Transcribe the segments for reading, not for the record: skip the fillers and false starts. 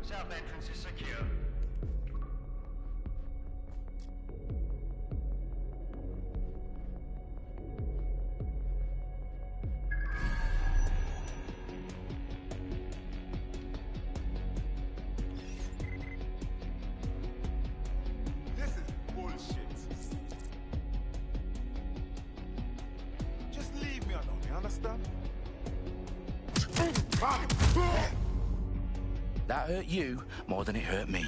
South entrance is secure. This is bullshit. Just leave me alone, you understand? That hurt you more than it hurt me.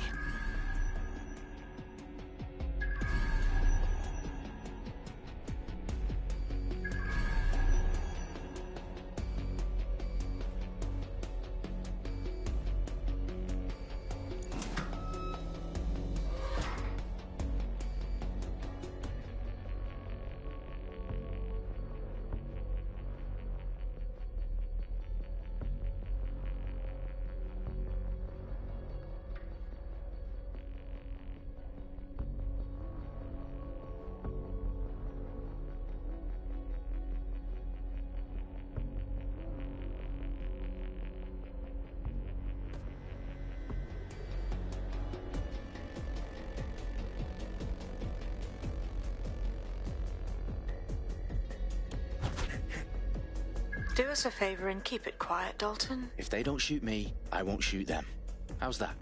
Do us a favor and keep it quiet, Dalton. If they don't shoot me, I won't shoot them. How's that?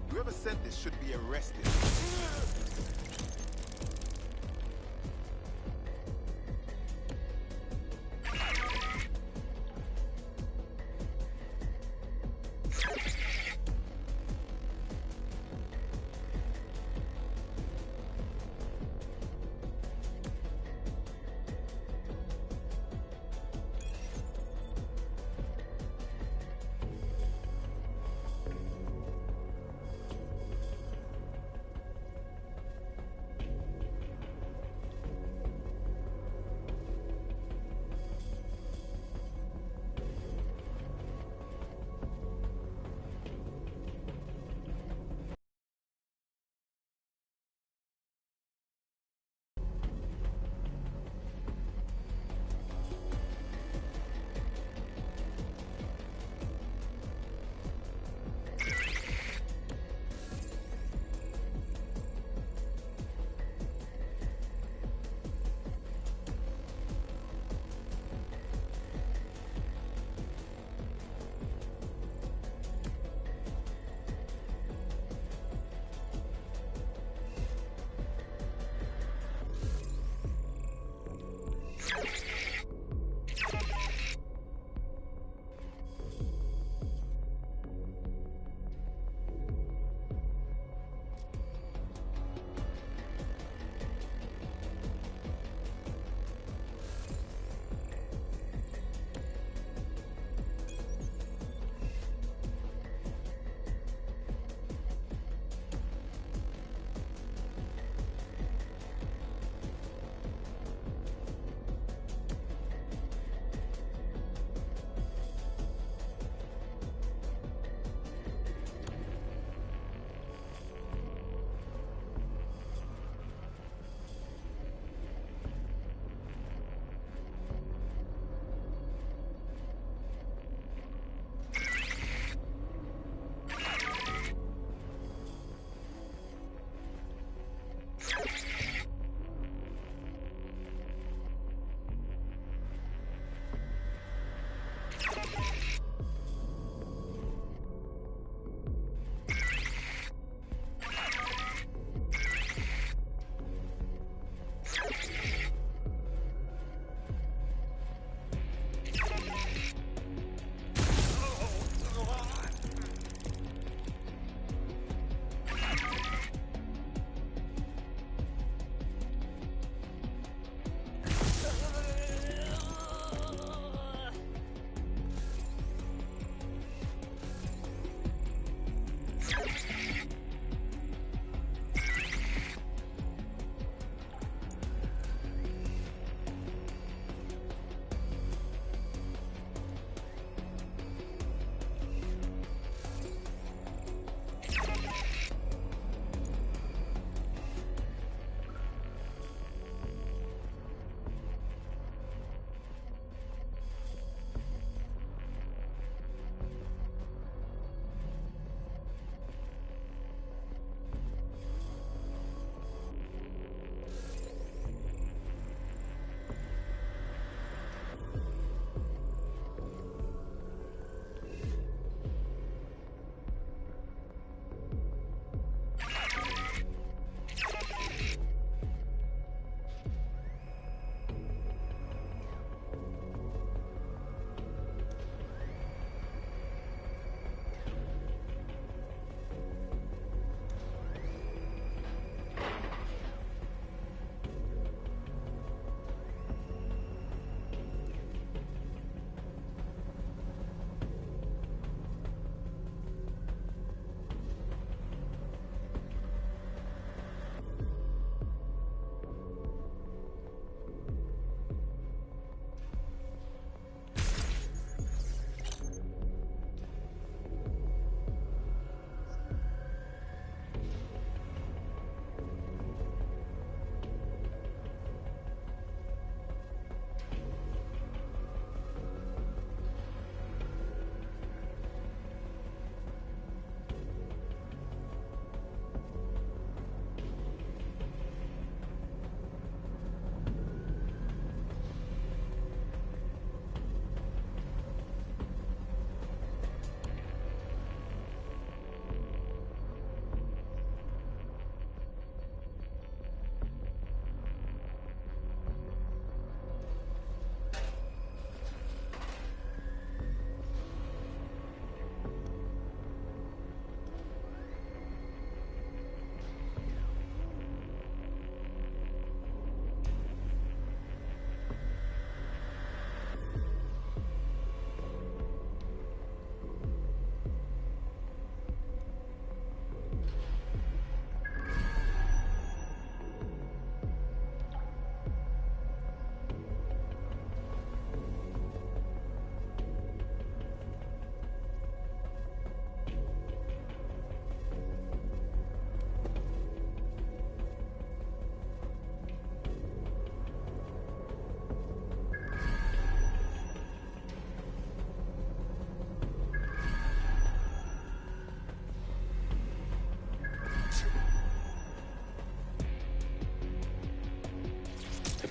Whoever sent this should be arrested.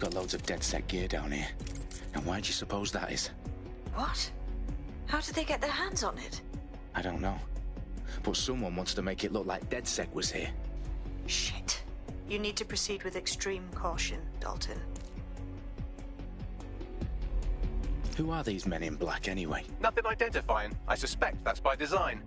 got loads of DedSec gear down here. And why do you suppose that is? What? How did they get their hands on it? I don't know. But someone wants to make it look like DedSec was here. Shit. You need to proceed with extreme caution, Dalton. Who are these men in black anyway? Nothing identifying. I suspect that's by design.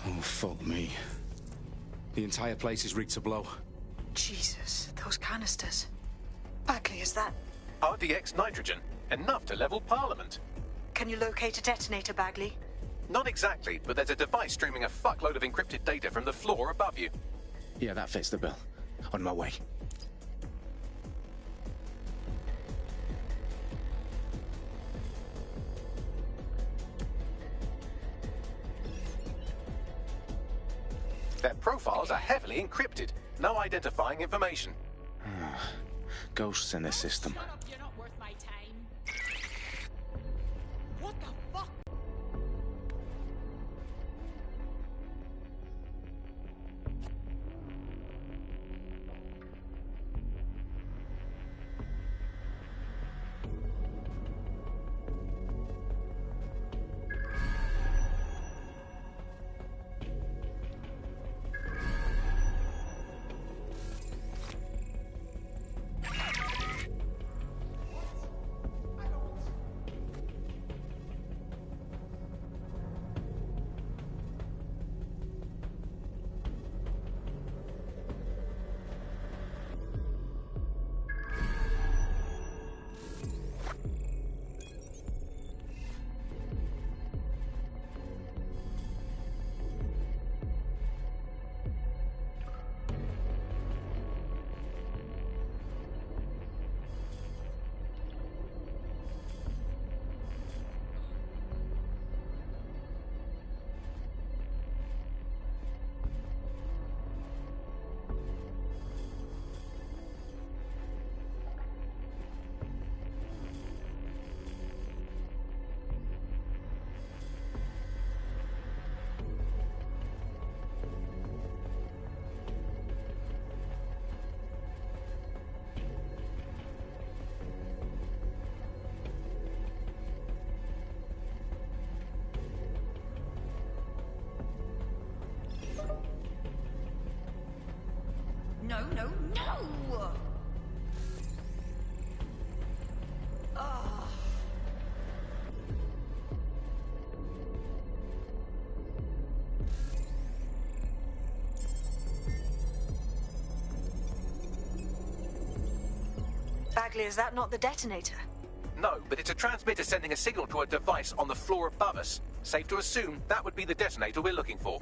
Oh, fuck me. The entire place is rigged to blow. Jesus, those canisters. Bagley, is that... RDX nitrogen. Enough to level Parliament. Can you locate a detonator, Bagley? Not exactly, but there's a device streaming a fuckload of encrypted data from the floor above you. Yeah, that fits the bill. On my way. Their profiles are heavily encrypted. No identifying information. Ghosts in the system. Shut up, you're not worth my time. What the fuck? No, no, no! Ugh. Bagley, is that not the detonator? No, but it's a transmitter sending a signal to a device on the floor above us. Safe to assume that would be the detonator we're looking for.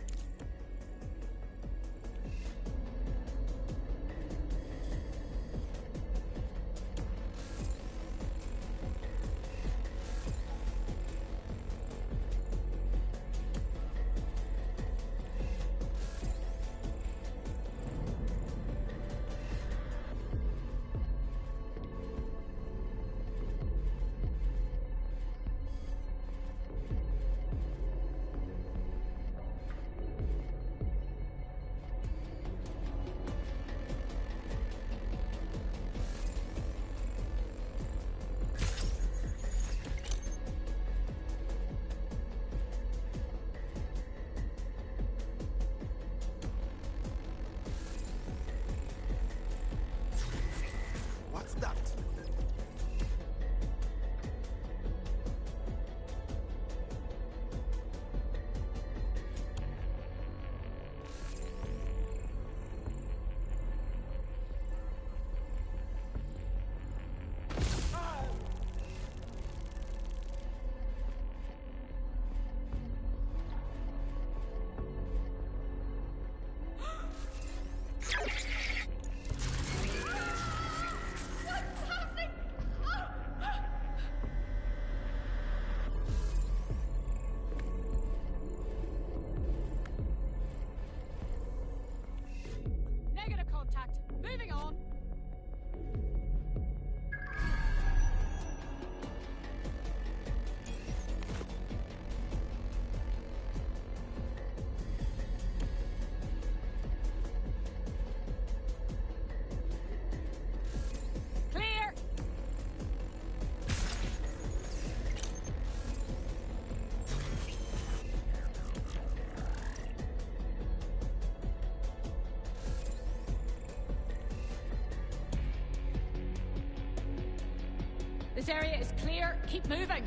This area is clear. Keep moving.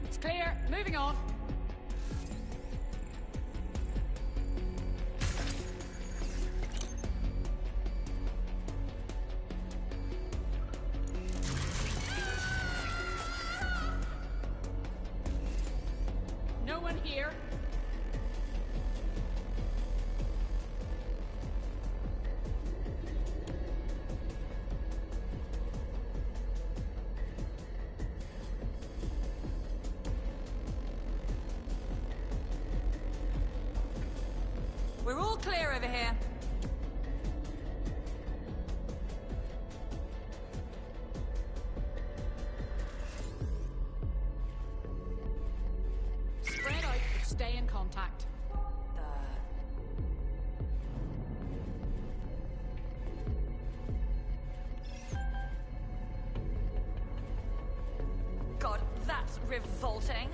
It's clear. Moving on. No one here. We're all clear over here. Spread out, but stay in contact. God, that's revolting.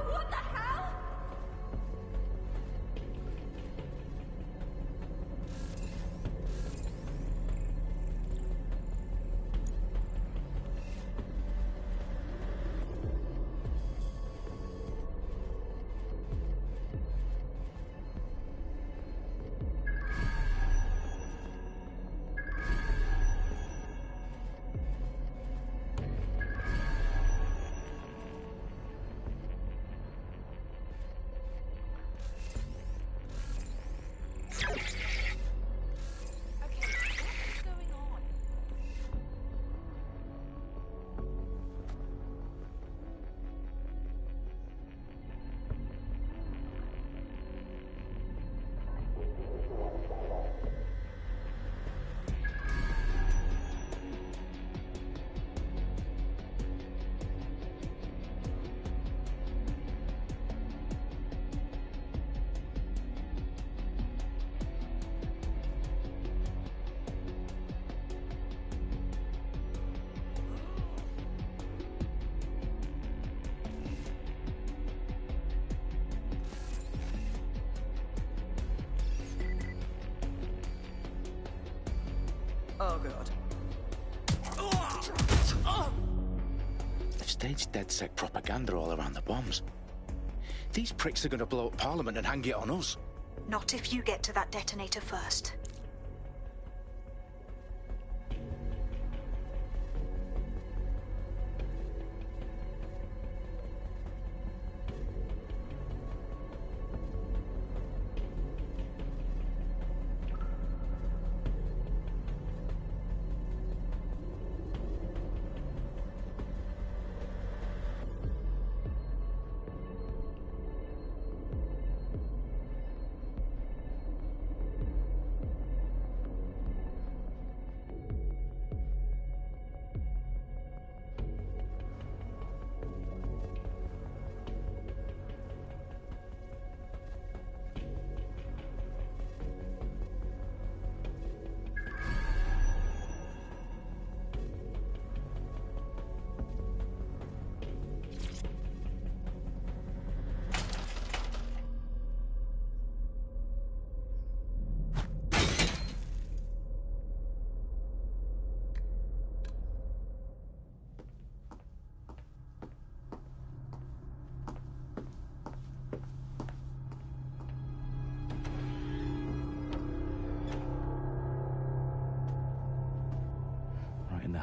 What the hell? Okay, what's going on? Oh god. They've staged DedSec propaganda all around the bombs. These pricks are going to blow up Parliament and hang it on us. Not if you get to that detonator first.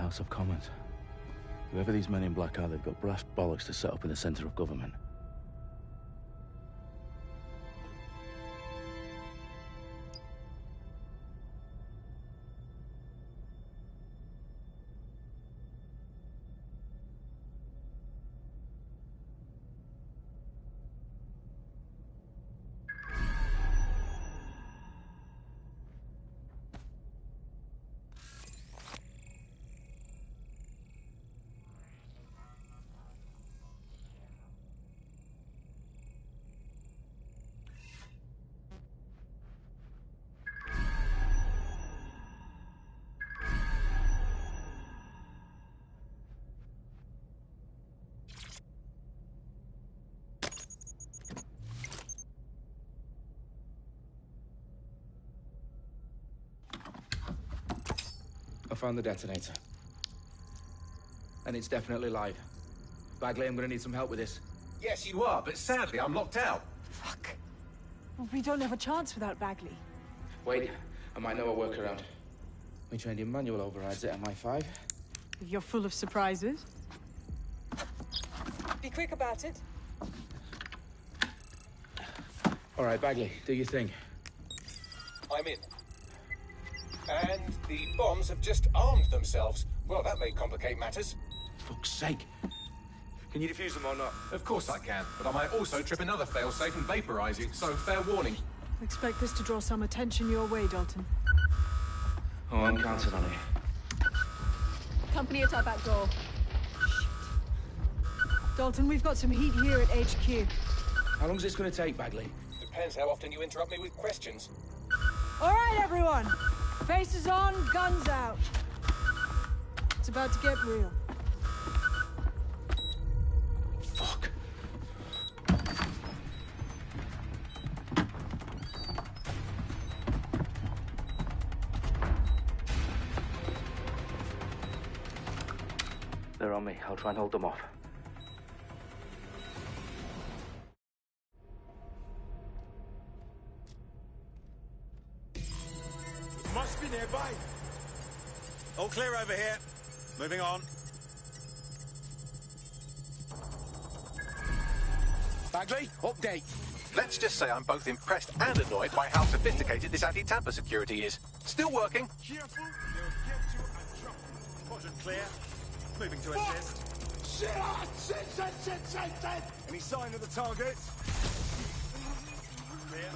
House of Commons. Whoever these men in black are, they've got brass bollocks to set up in the centre of government. I found the detonator. And it's definitely live. Bagley, I'm gonna need some help with this. Yes, you are, but sadly, I'm locked out. Fuck. Well, we don't have a chance without Bagley. Wait, I might know a workaround. We trained in manual overrides at MI5. You're full of surprises. Be quick about it. All right, Bagley, do your thing. I'm in. And the bombs have just armed themselves. Well, that may complicate matters. Fuck's sake. Can you defuse them or not? Of course I can, but I might also trip another failsafe and vaporize you, so fair warning. Expect this to draw some attention your way, Dalton. Oh, I'm counting on it. Company at our back door. Dalton, we've got some heat here at HQ. How long's this gonna take, Bagley? Depends how often you interrupt me with questions. All right, everyone. Faces on, guns out. It's about to get real. Fuck. They're on me. I'll try and hold them off. Must be nearby. All clear over here. Moving on. Bagley, update. Let's just say I'm both impressed and annoyed by how sophisticated this anti-tamper security is. Still working. Careful, they'll get you and drop you. Quadrant clear. Moving to assist. Shit! Any sign of the target? Clear.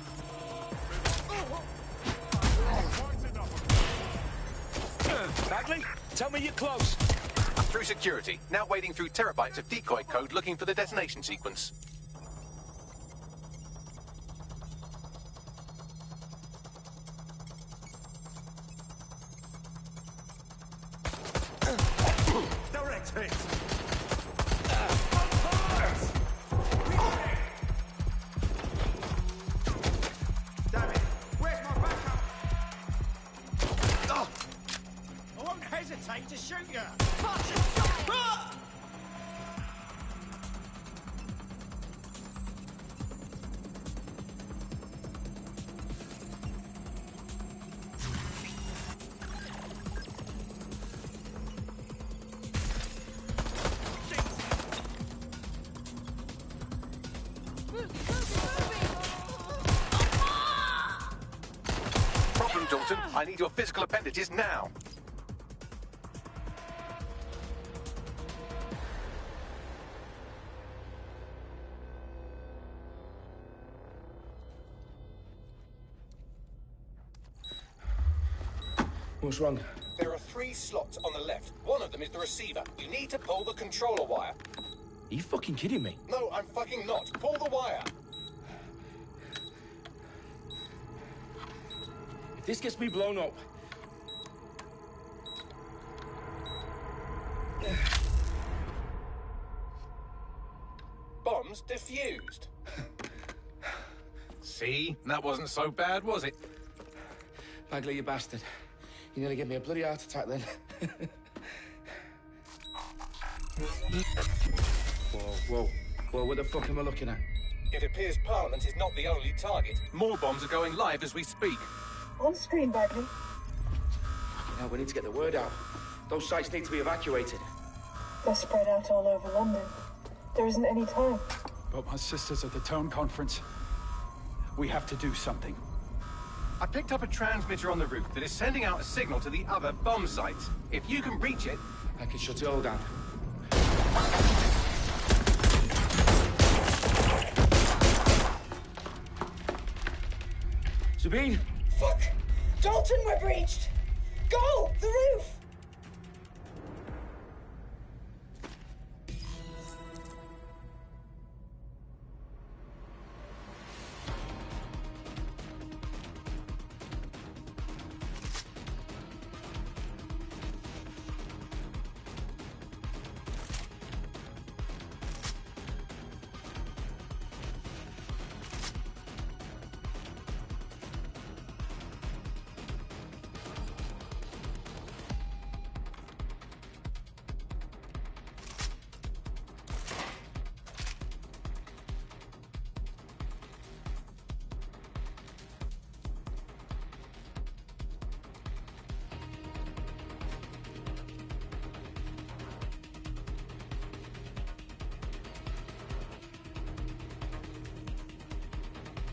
Quite enough. Bagley, tell me you're close. I'm through security, now wading through terabytes of decoy code looking for the detonation sequence. Direct hit. Damn it! Where's my backup? Oh. I won't hesitate to shoot you. Problem, Dalton. I need your physical appendages now. What's wrong? There are 3 slots on the left. One of them is the receiver. You need to pull the controller wire. Are you fucking kidding me? No, I'm fucking not. Pull the wire. If this gets me blown up... Bombs defused. See? That wasn't so bad, was it? Bagley, you bastard. You nearly gave me a bloody heart attack then. Whoa. What the fuck am I looking at? It appears Parliament is not the only target. More bombs are going live as we speak. On screen, Bagley. Now we need to get the word out. Those sites need to be evacuated. They're spread out all over London. There isn't any time. But my sister's at the town conference. We have to do something. I picked up a transmitter on the roof that is sending out a signal to the other bomb sites. If you can reach it... I can shut it all down. Sabine? Fuck! Dalton, we're breached! Go! The roof!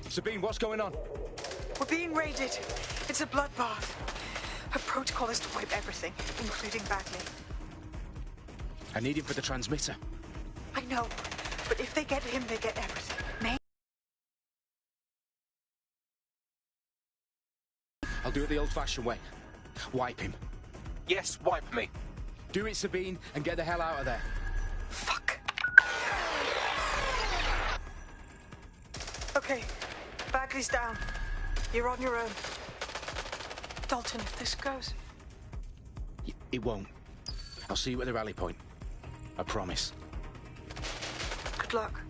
Sabine, what's going on? We're being raided. It's a bloodbath. Our protocol is to wipe everything, including Bagley. I need him for the transmitter. I know, but if they get him, they get everything. I'll do it the old-fashioned way. Wipe him. Yes, wipe me. Do it, Sabine, and get the hell out of there. Fuck. Okay, Bagley's down. You're on your own. Dalton, if this goes... It won't. I'll see you at the rally point. I promise. Good luck.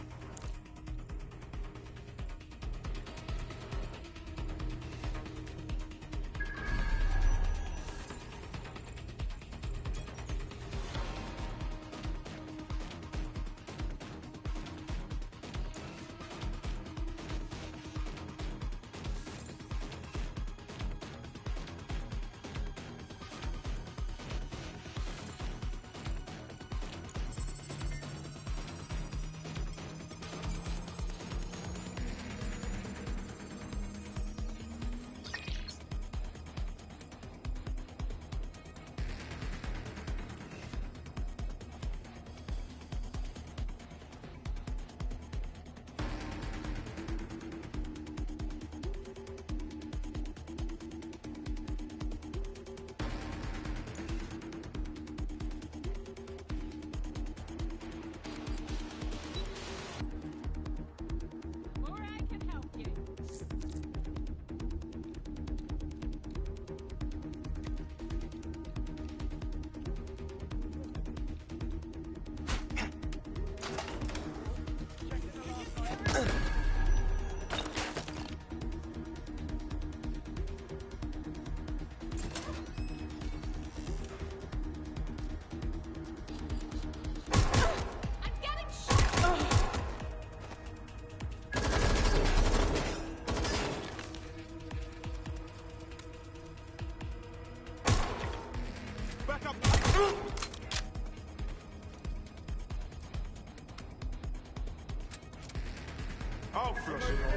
I'll flush it out.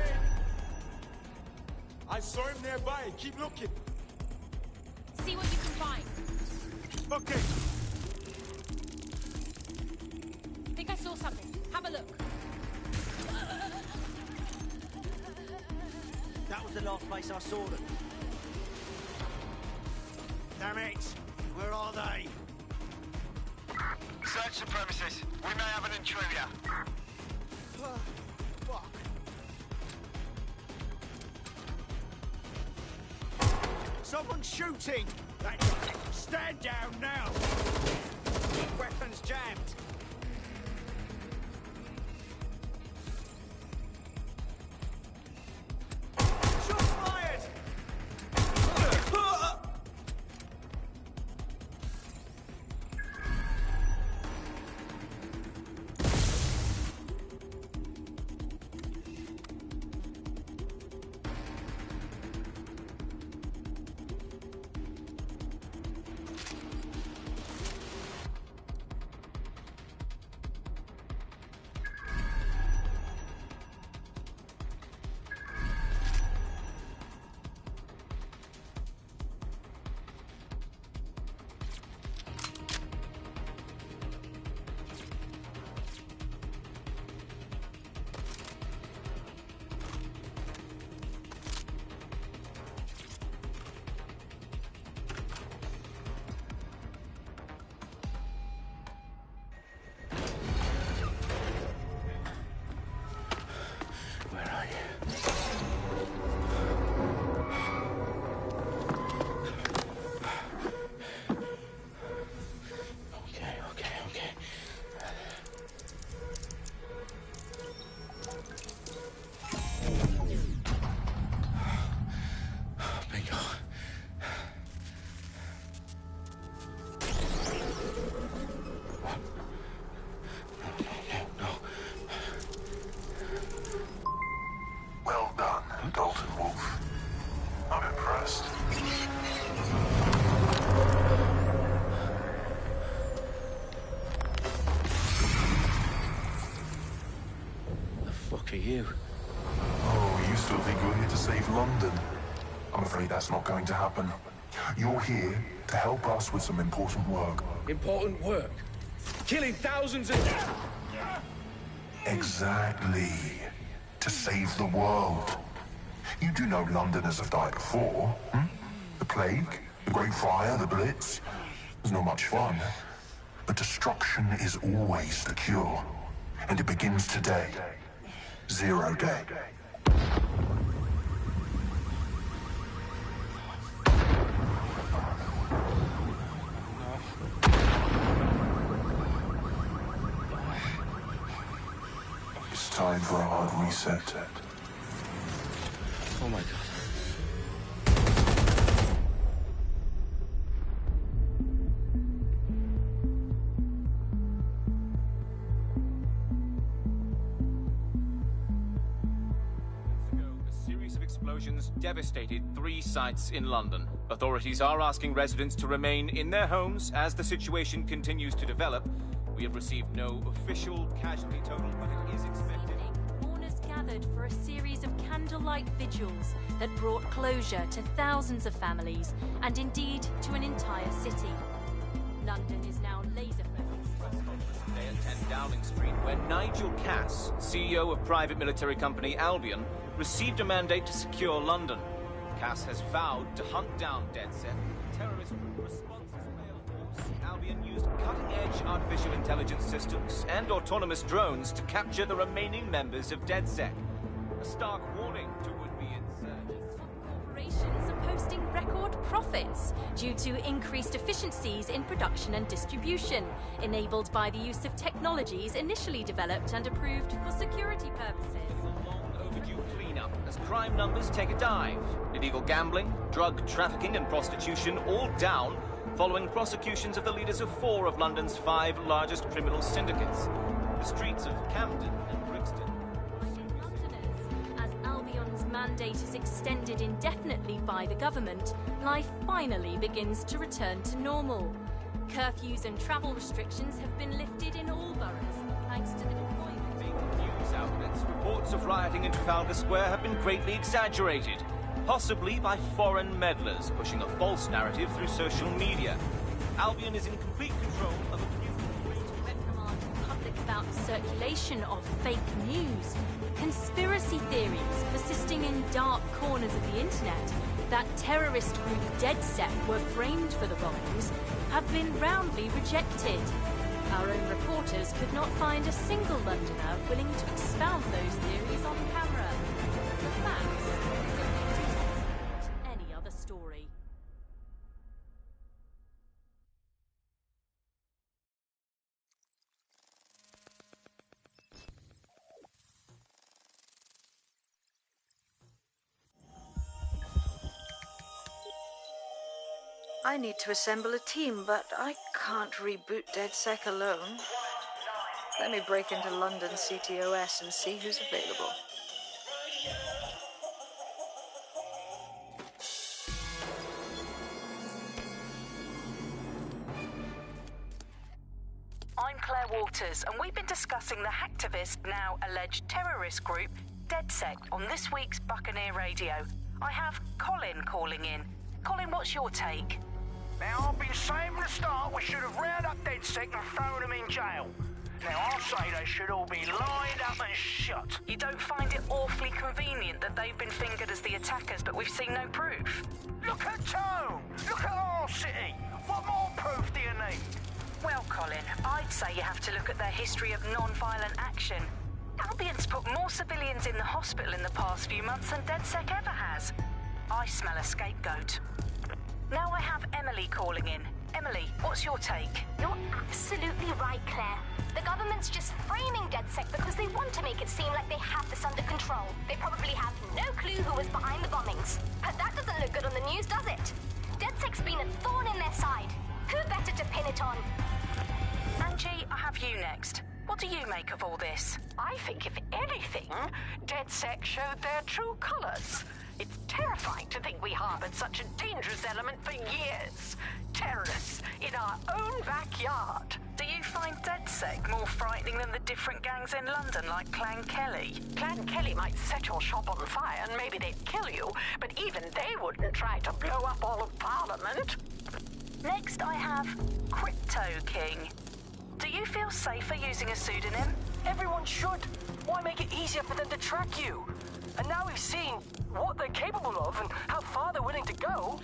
I saw him nearby. Keep looking. See what you can find. Okay. I think I saw something. Have a look. That was the last place I saw them. Damn it! Where are they? Search the premises. We may have an intruder. Fuck. Someone's shooting! Stand down now! Weapons jammed! Shots fired! for you. Oh, you still think you're here to save London? I'm afraid that's not going to happen. You're here to help us with some important work. Important work? Killing thousands of... Exactly. To save the world. You do know Londoners have died before, hmm? The Plague, the Great Fire, the Blitz. It's not much fun. But destruction is always the cure. And it begins today. Zero Day. It's time for a hard reset. Oh my God. Explosions devastated 3 sites in London. Authorities are asking residents to remain in their homes as the situation continues to develop. We have received no official casualty total, but it is expected. Mourners gathered for a series of candlelight vigils that brought closure to thousands of families and indeed to an entire city. London is now laser-focused. Today at 10 Downing Street, where Nigel Cass, CEO of private military company Albion, received a mandate to secure London. Cass has vowed to hunt down DedSec. Terrorist responses failed force. Albion used cutting-edge artificial intelligence systems and autonomous drones to capture the remaining members of DedSec. A stark warning to would-be insurgents. Corporations are posting record profits due to increased efficiencies in production and distribution, enabled by the use of technologies initially developed and approved for security purposes. As crime numbers take a dive. Illegal gambling, drug trafficking and prostitution all down following prosecutions of the leaders of 4 of London's 5 largest criminal syndicates. The streets of Camden and Brixton. Londoners, as Albion's mandate is extended indefinitely by the government, life finally begins to return to normal. Curfews and travel restrictions have been lifted in all boroughs, thanks to the deployment. News outlets, reports of rioting in Trafalgar Square have been greatly exaggerated, possibly by foreign meddlers pushing a false narrative through social media. Albion is in complete control of a few reprimand the public about the circulation of fake news, conspiracy theories persisting in dark corners of the internet that terrorist group DedSec were framed for the bombings have been roundly rejected. Our own reporters could not find a single Londoner willing to expound those theories on camera. The facts simply do not support any other story. I need to assemble a team, but I can't reboot DedSec alone. Let me break into London CTOS and see who's available. I'm Claire Waters, and we've been discussing the hacktivist, now alleged terrorist group, DedSec, on this week's Buccaneer Radio. I have Colin calling in. Colin, what's your take? Now, I've been saying from the start we should have rounded up DedSec and thrown them in jail. Now, I'll say they should all be lined up and shot. You don't find it awfully convenient that they've been fingered as the attackers, but we've seen no proof? Look at Tone! Look at our city! What more proof do you need? Well, Colin, I'd say you have to look at their history of non-violent action. Albion's put more civilians in the hospital in the past few months than DedSec ever has. I smell a scapegoat. Now I have Emily calling in. Emily, what's your take? You're absolutely right, Claire. The government's just framing DedSec because they want to make it seem like they have this under control. They probably have no clue who was behind the bombings. But that doesn't look good on the news, does it? DedSec's been a thorn in their side. Who better to pin it on? Angie, I have you next. What do you make of all this? I think, if anything, DedSec showed their true colours. It's terrifying to think we harbored such a dangerous element for years. Terrorists in our own backyard. Do you find DedSec more frightening than the different gangs in London, like Clan Kelly? Clan Kelly might set your shop on fire and maybe they'd kill you, but even they wouldn't try to blow up all of Parliament. Next, I have Crypto King. Do you feel safer using a pseudonym? Everyone should. Why make it easier for them to track you? And now we've seen what they're capable of and how far they're willing to go.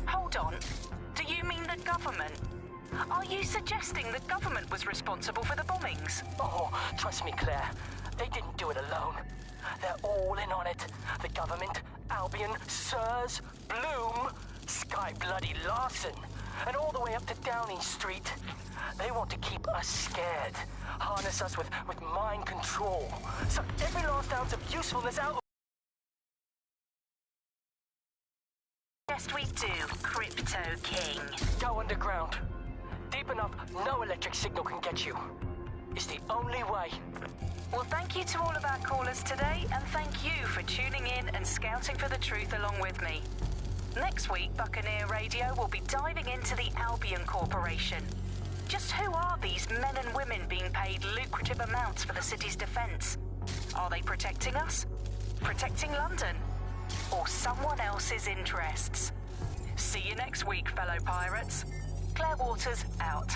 Hold on. Do you mean the government? Are you suggesting the government was responsible for the bombings? Oh, trust me, Claire. They didn't do it alone. They're all in on it. The government, Albion, Sirs, Bloom, Sky Bloody Larson, and all the way up to Downing Street. They want to keep us scared, harness us with mind control, suck every last ounce of usefulness out of... Yes, we do, Crypto King. Go underground. Deep enough, no electric signal can get you. It's the only way. Well, thank you to all of our callers today, and thank you for tuning in and scouting for the truth along with me. Next week, Buccaneer Radio will be diving into the Albion Corporation. Just who are these men and women being paid lucrative amounts for the city's defence? Are they protecting us? Protecting London? Or someone else's interests? See you next week, fellow pirates. Claire Waters, out.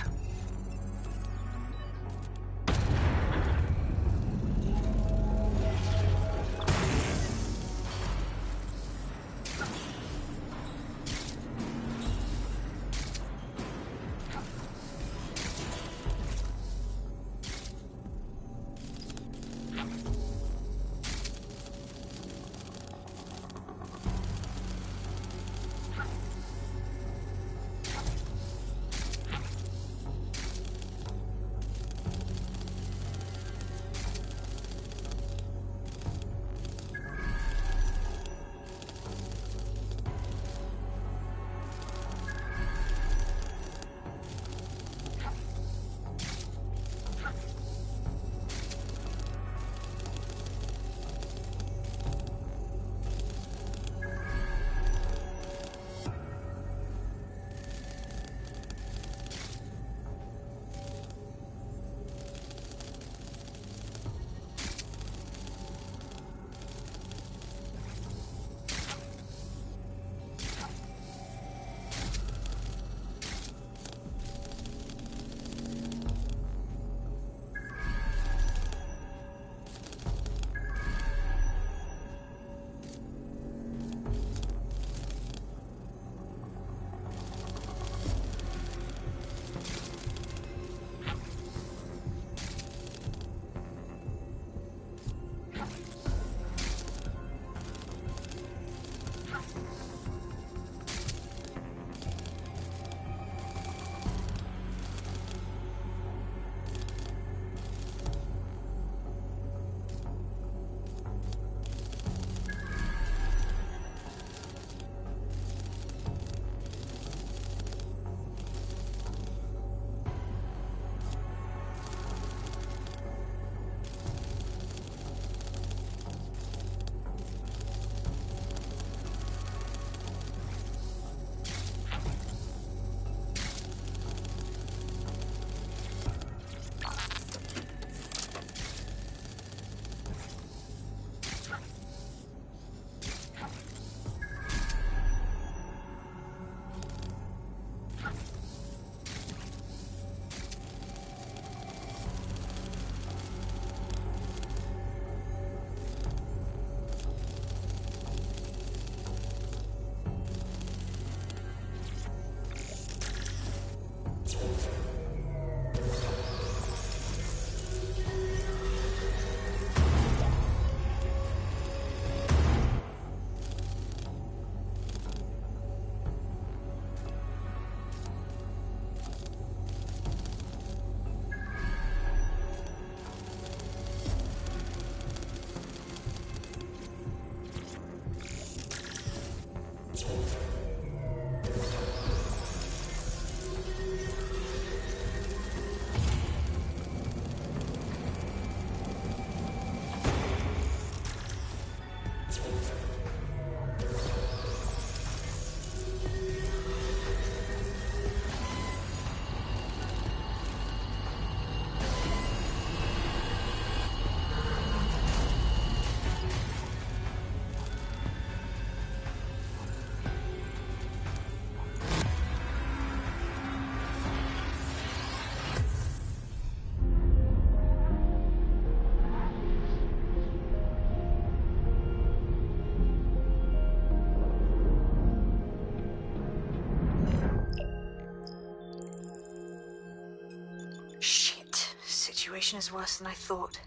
situation is worse than I thought.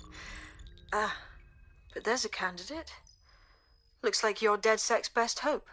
But there's a candidate. Looks like you're DedSec's best hope.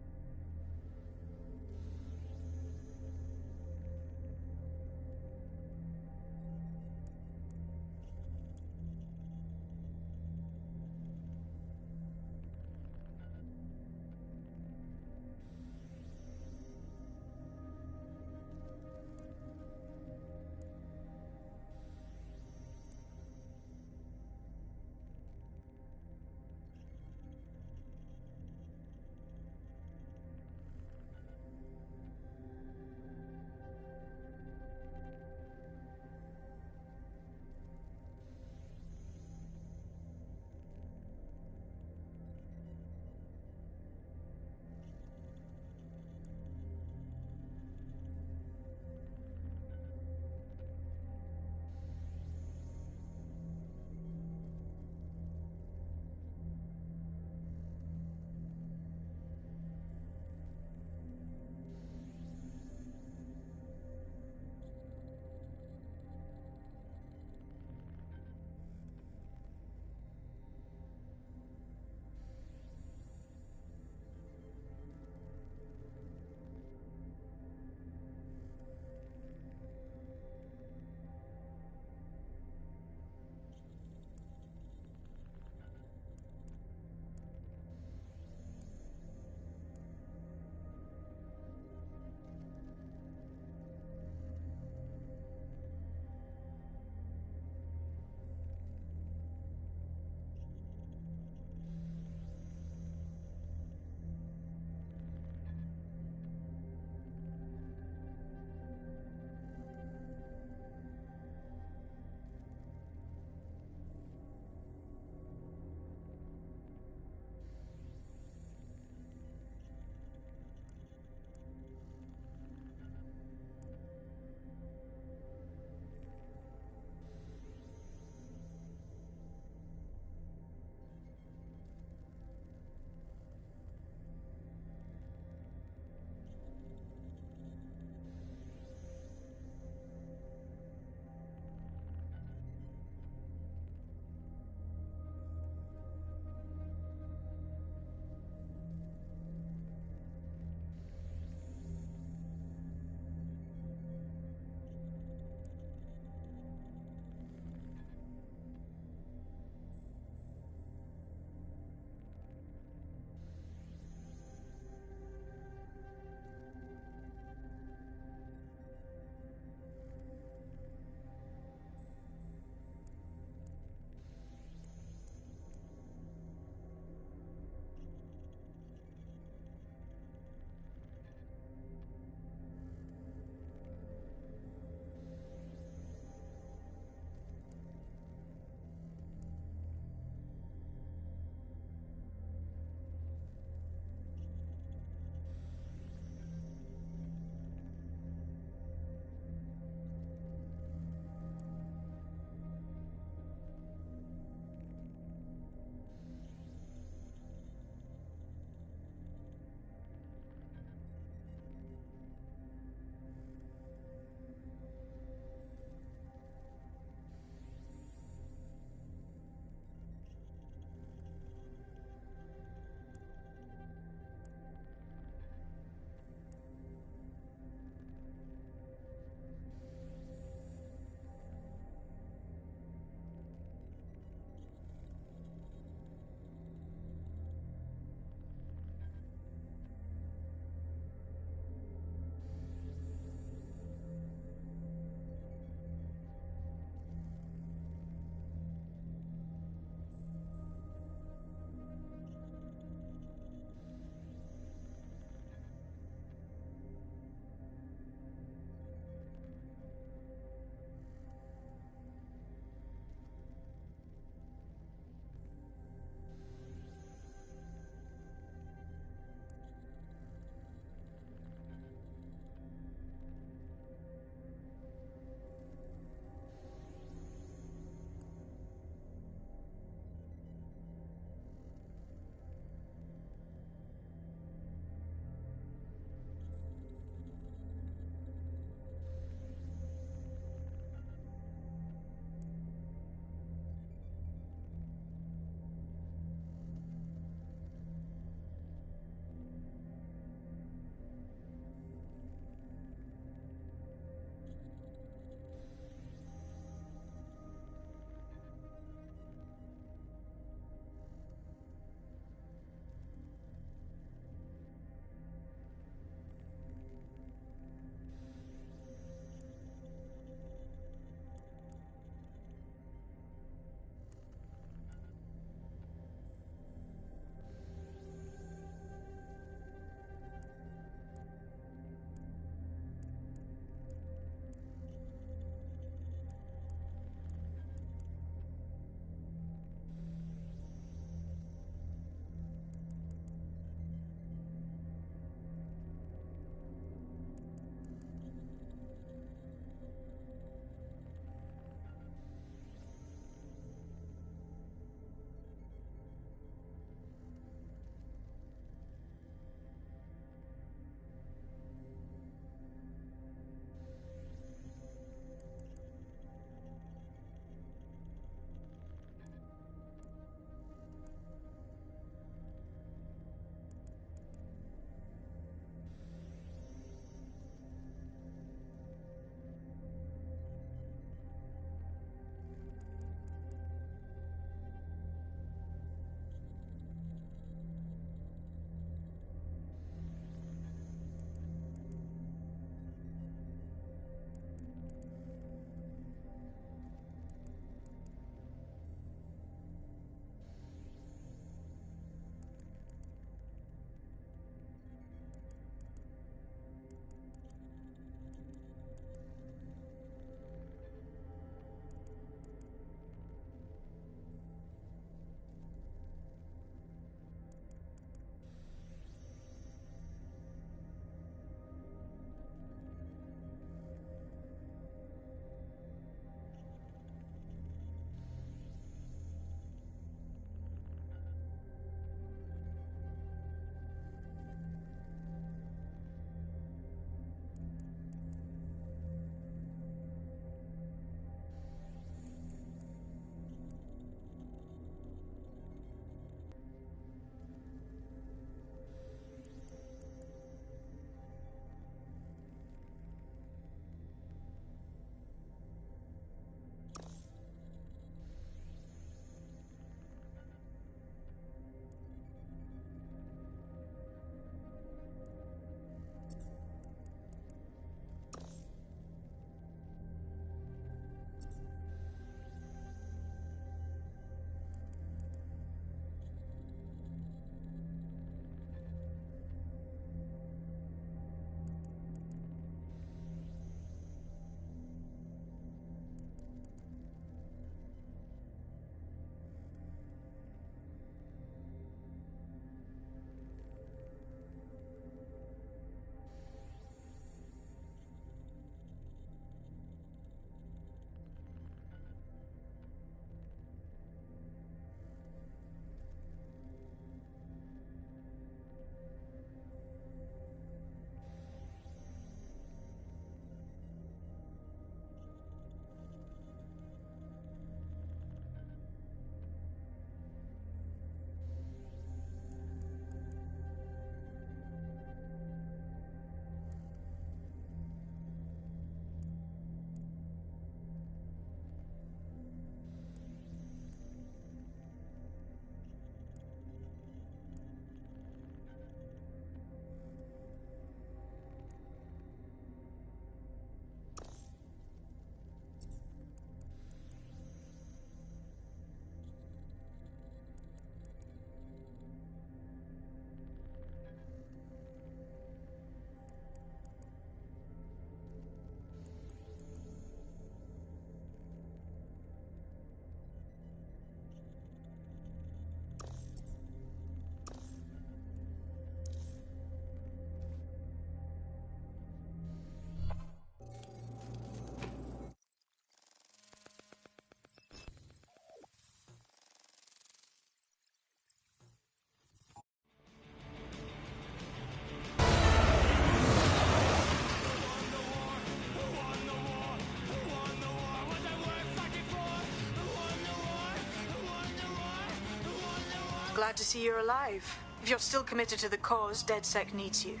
glad to see you're alive. If you're still committed to the cause, DedSec needs you.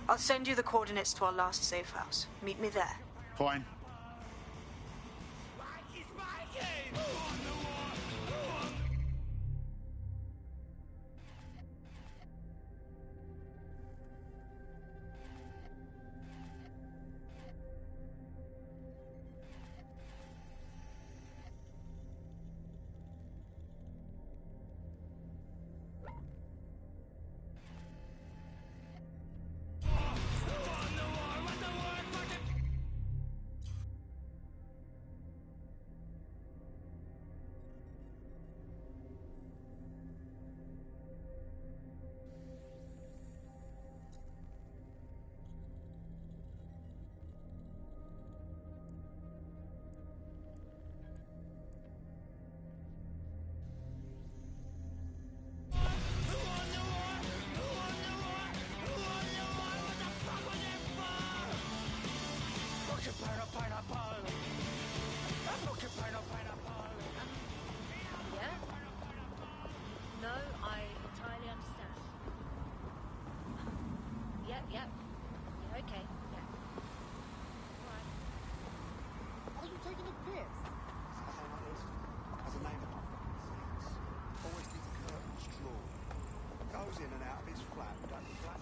I'll send you the coordinates to our last safe house. Meet me there. Fine. Yeah? No, I entirely understand. Yep. Yeah, okay. Yeah. Alright. Are you taking a piss? Has a name on it. Always keep the curtains drawn. Goes in and out of his flat without the flat.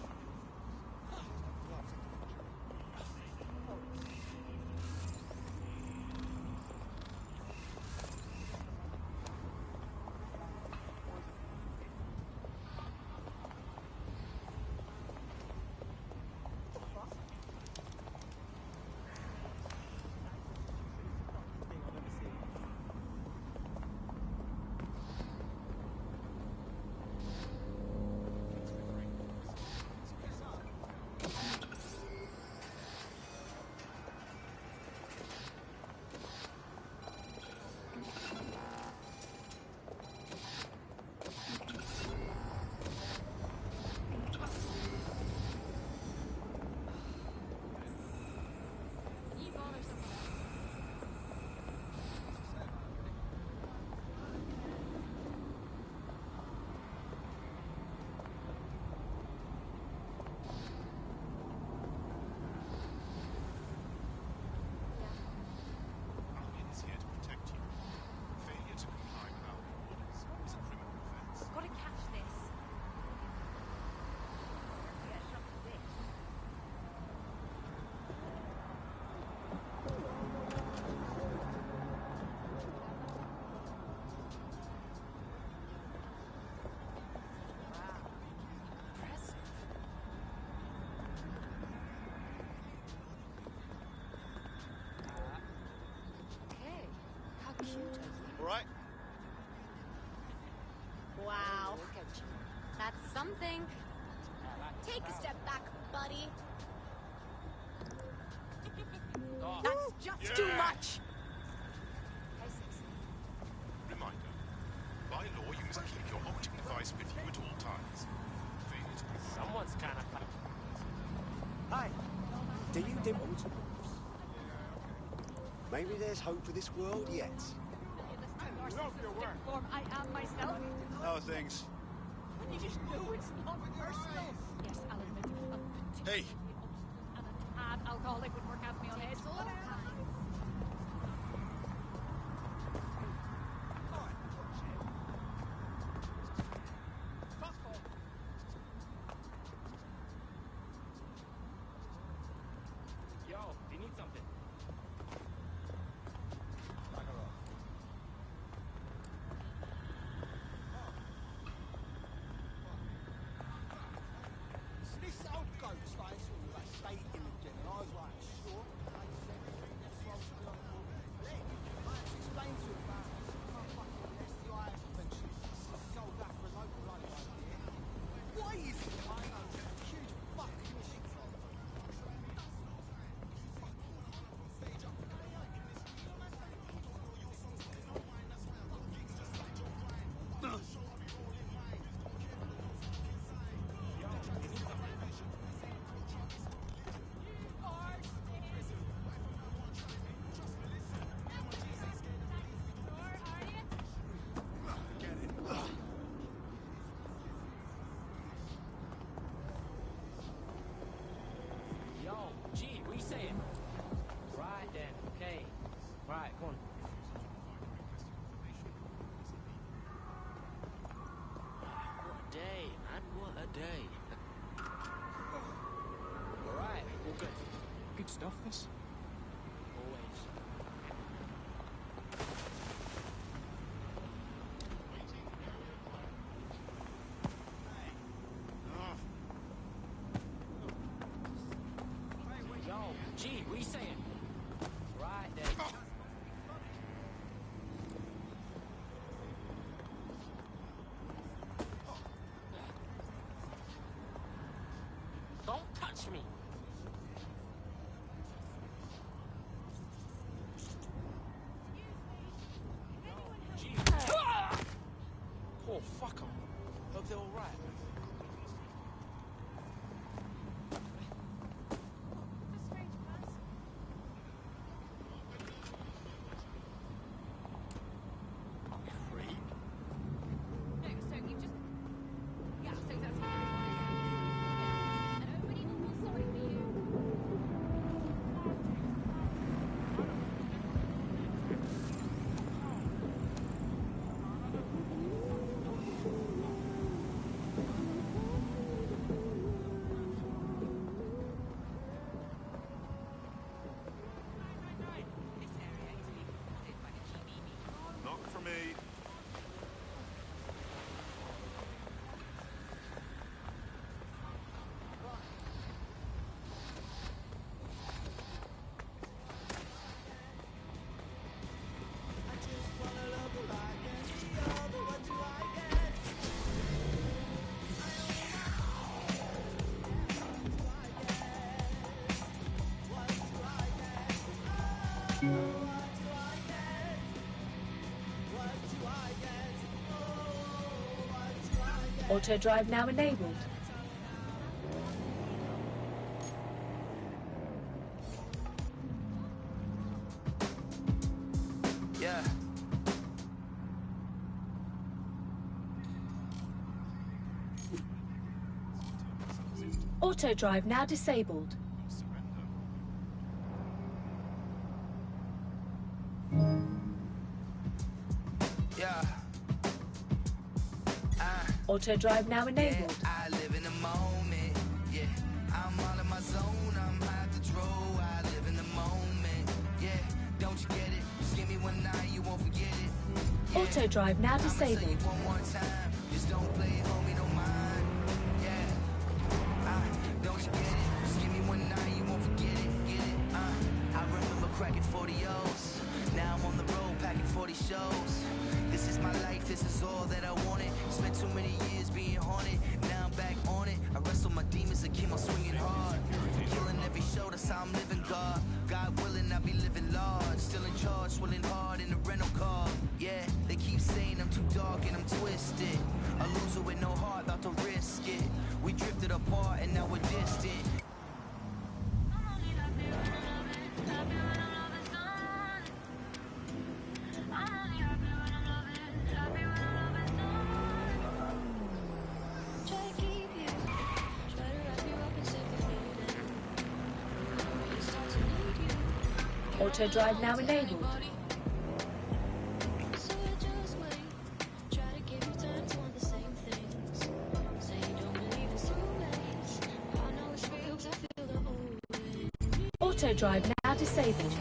All right. Wow. That's something. Take a step back, buddy. That's just too much. Reminder. By law, you must keep your optic device with you at all times. Someone's kind of... Hey, do you dimple? Maybe there's hope for this world yet. I am myself. How are things? And you just know it's not personal. Yes, I'll admit I'm Hey. and a tad alcoholic with more caffeine on it. Yo, do you need something? This old ghost, like, sort of like stayed in the den, and I was like, sure. day. All right, all good. Good stuff, this. Always. Yo, G, what are you saying? Right then. Don't touch me. Poor fucker. Hope they're all right. Not for me. Auto drive now enabled. Yeah. Auto drive now disabled. Yeah. Auto drive now enabled. I live in the moment. Yeah. I'm all in my zone. I'm high to throw. I live in the moment. Yeah. Don't you get it? Just give me one night, you won't forget it. Yeah. Auto drive now disabled. I'ma say it one more time. Just don't play it, homie, don't mind. Yeah. Don't you get it? Just give me one night, you won't forget it. Get it? I remember cracking 40 O's. Now I'm on the road packing 40 shows. This is my life, this is all that I wanted. Spent too many years being haunted. Now I'm back on it. I wrestle my demons and keep on swinging hard. Killing every show, that's how I'm living, God. God willing, I'll be living large. Still in charge, swilling hard in the rental car. Yeah, they keep saying I'm too dark and I'm twisted. A loser with no heart, about to risk it. We drifted apart and now we're distant. Auto drive now enabled. Auto drive now disabled.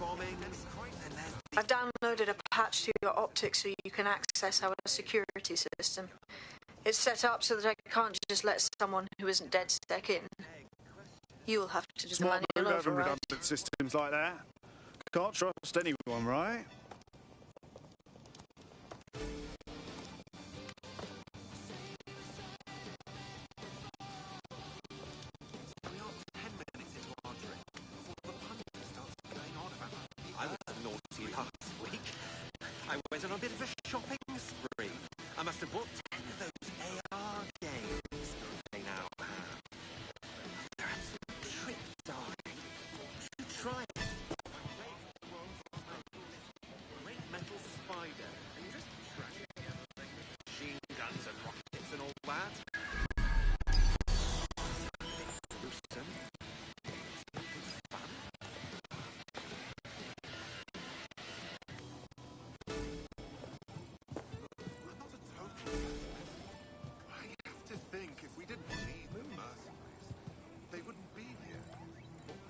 bombings, and there's... I've downloaded a patch to your optics so you can access our security system. It's set up so that I can't just let someone who isn't DedSec in. You'll have to do the Smart move manual having override. redundant systems like that. Can't trust anyone, right? We are 10 minutes into our trip before the pundit starts going on about it. I was naughty last week. I went on a bit of a shopping spree. I must have bought 10 of those AR games they now have. They're absolute tricks, darling. You try it. Great metal spider. And you just crash it together. Machine guns and rockets and all that. Gruesome. Fun. I have to think if we didn't need the mercenaries, they wouldn't be here.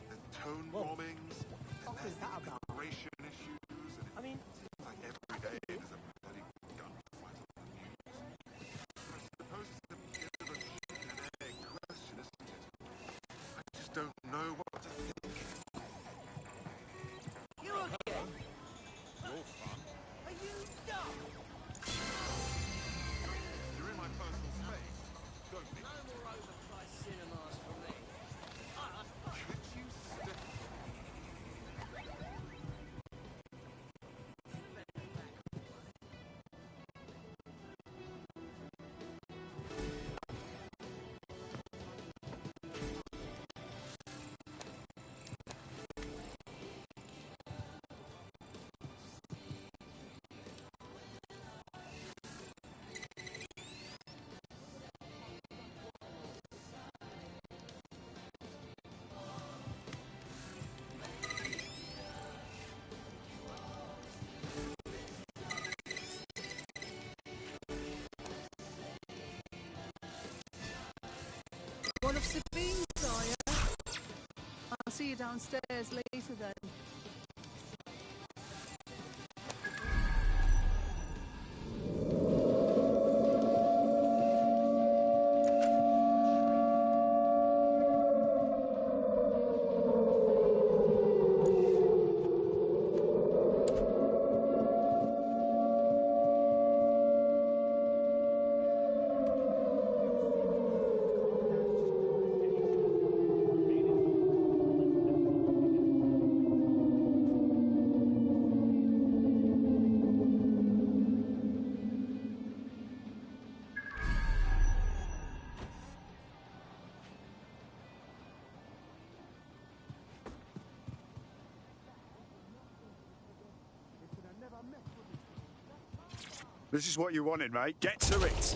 The tone bombings, and there's the immigration issues, and I mean, it seems like every day there's a bloody gunfight on the news. I suppose it's a bit of a chicken and egg question, isn't it? I just don't know what to think. You again? You're fun. Are you dumb? You're in my personal space. Don't be. No more overpriced cinemas for me. Could you step... One of Sabine's, are you? I'll see you downstairs later then. This is what you wanted, mate. Get to it.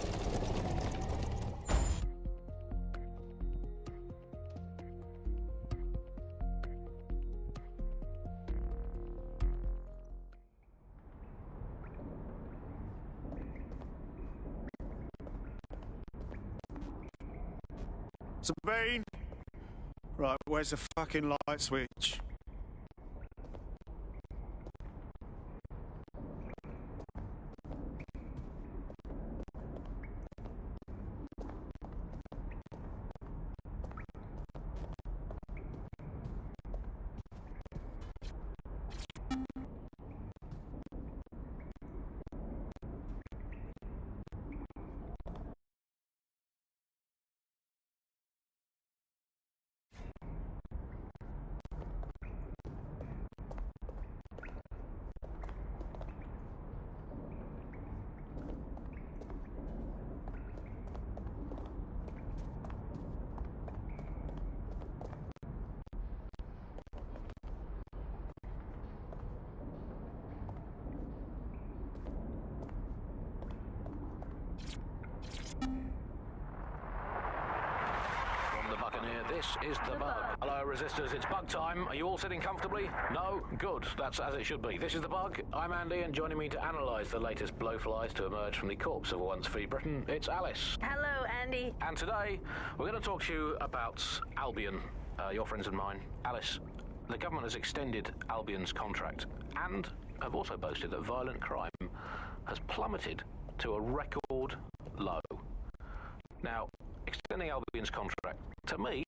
Sabine? Right, where's the fucking light switch? From the Buccaneer, this is the Bug. Hello, Resistors, it's Bug time. Are you all sitting comfortably? No? Good. That's as it should be. This is the Bug. I'm Andy, and joining me to analyse the latest blowflies to emerge from the corpse of a once free Britain, it's Alice. Hello, Andy. And today, we're going to talk to you about Albion, your friends and mine. Alice, the government has extended Albion's contract and have also boasted that violent crime has plummeted to a record low. Now, extending Albion's contract, to me,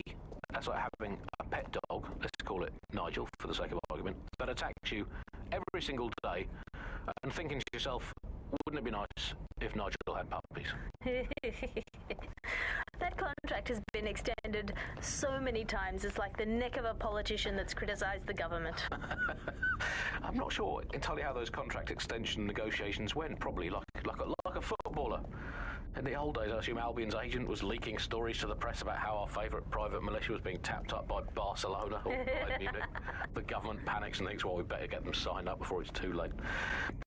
that's like having a pet dog, let's call it Nigel for the sake of argument, that attacks you every single day and thinking to yourself, wouldn't it be nice if Nigel had puppies? That contract has been extended so many times, it's like the neck of a politician that's criticised the government. I'm not sure entirely how those contract extension negotiations went, probably like a footballer. In the old days, I assume Albion's agent was leaking stories to the press about how our favourite private militia was being tapped up by Barcelona or by Munich. The government panics and thinks, well, we better get them signed up before it's too late.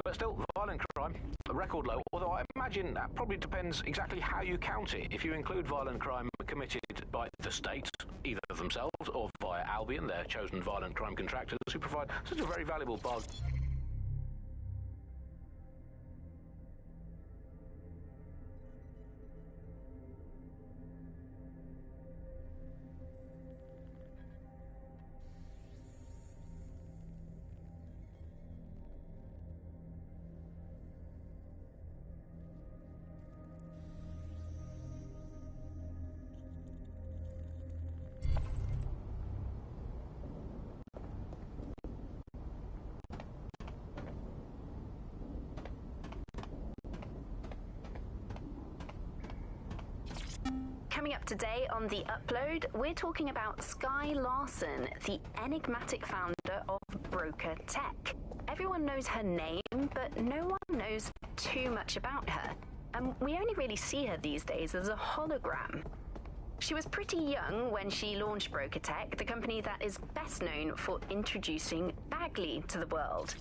But still, violent crime, a record low, although I imagine that probably depends exactly how you count it. If you include violent crime committed by the state, either themselves or via Albion, their chosen violent crime contractors, who provide such a very valuable bargain. Coming up today on The Upload, we're talking about Skye Larson, the enigmatic founder of Broker Tech. Everyone knows her name, but no one knows too much about her. And we only really see her these days as a hologram. She was pretty young when she launched Broker Tech, the company that is best known for introducing Bagley to the world.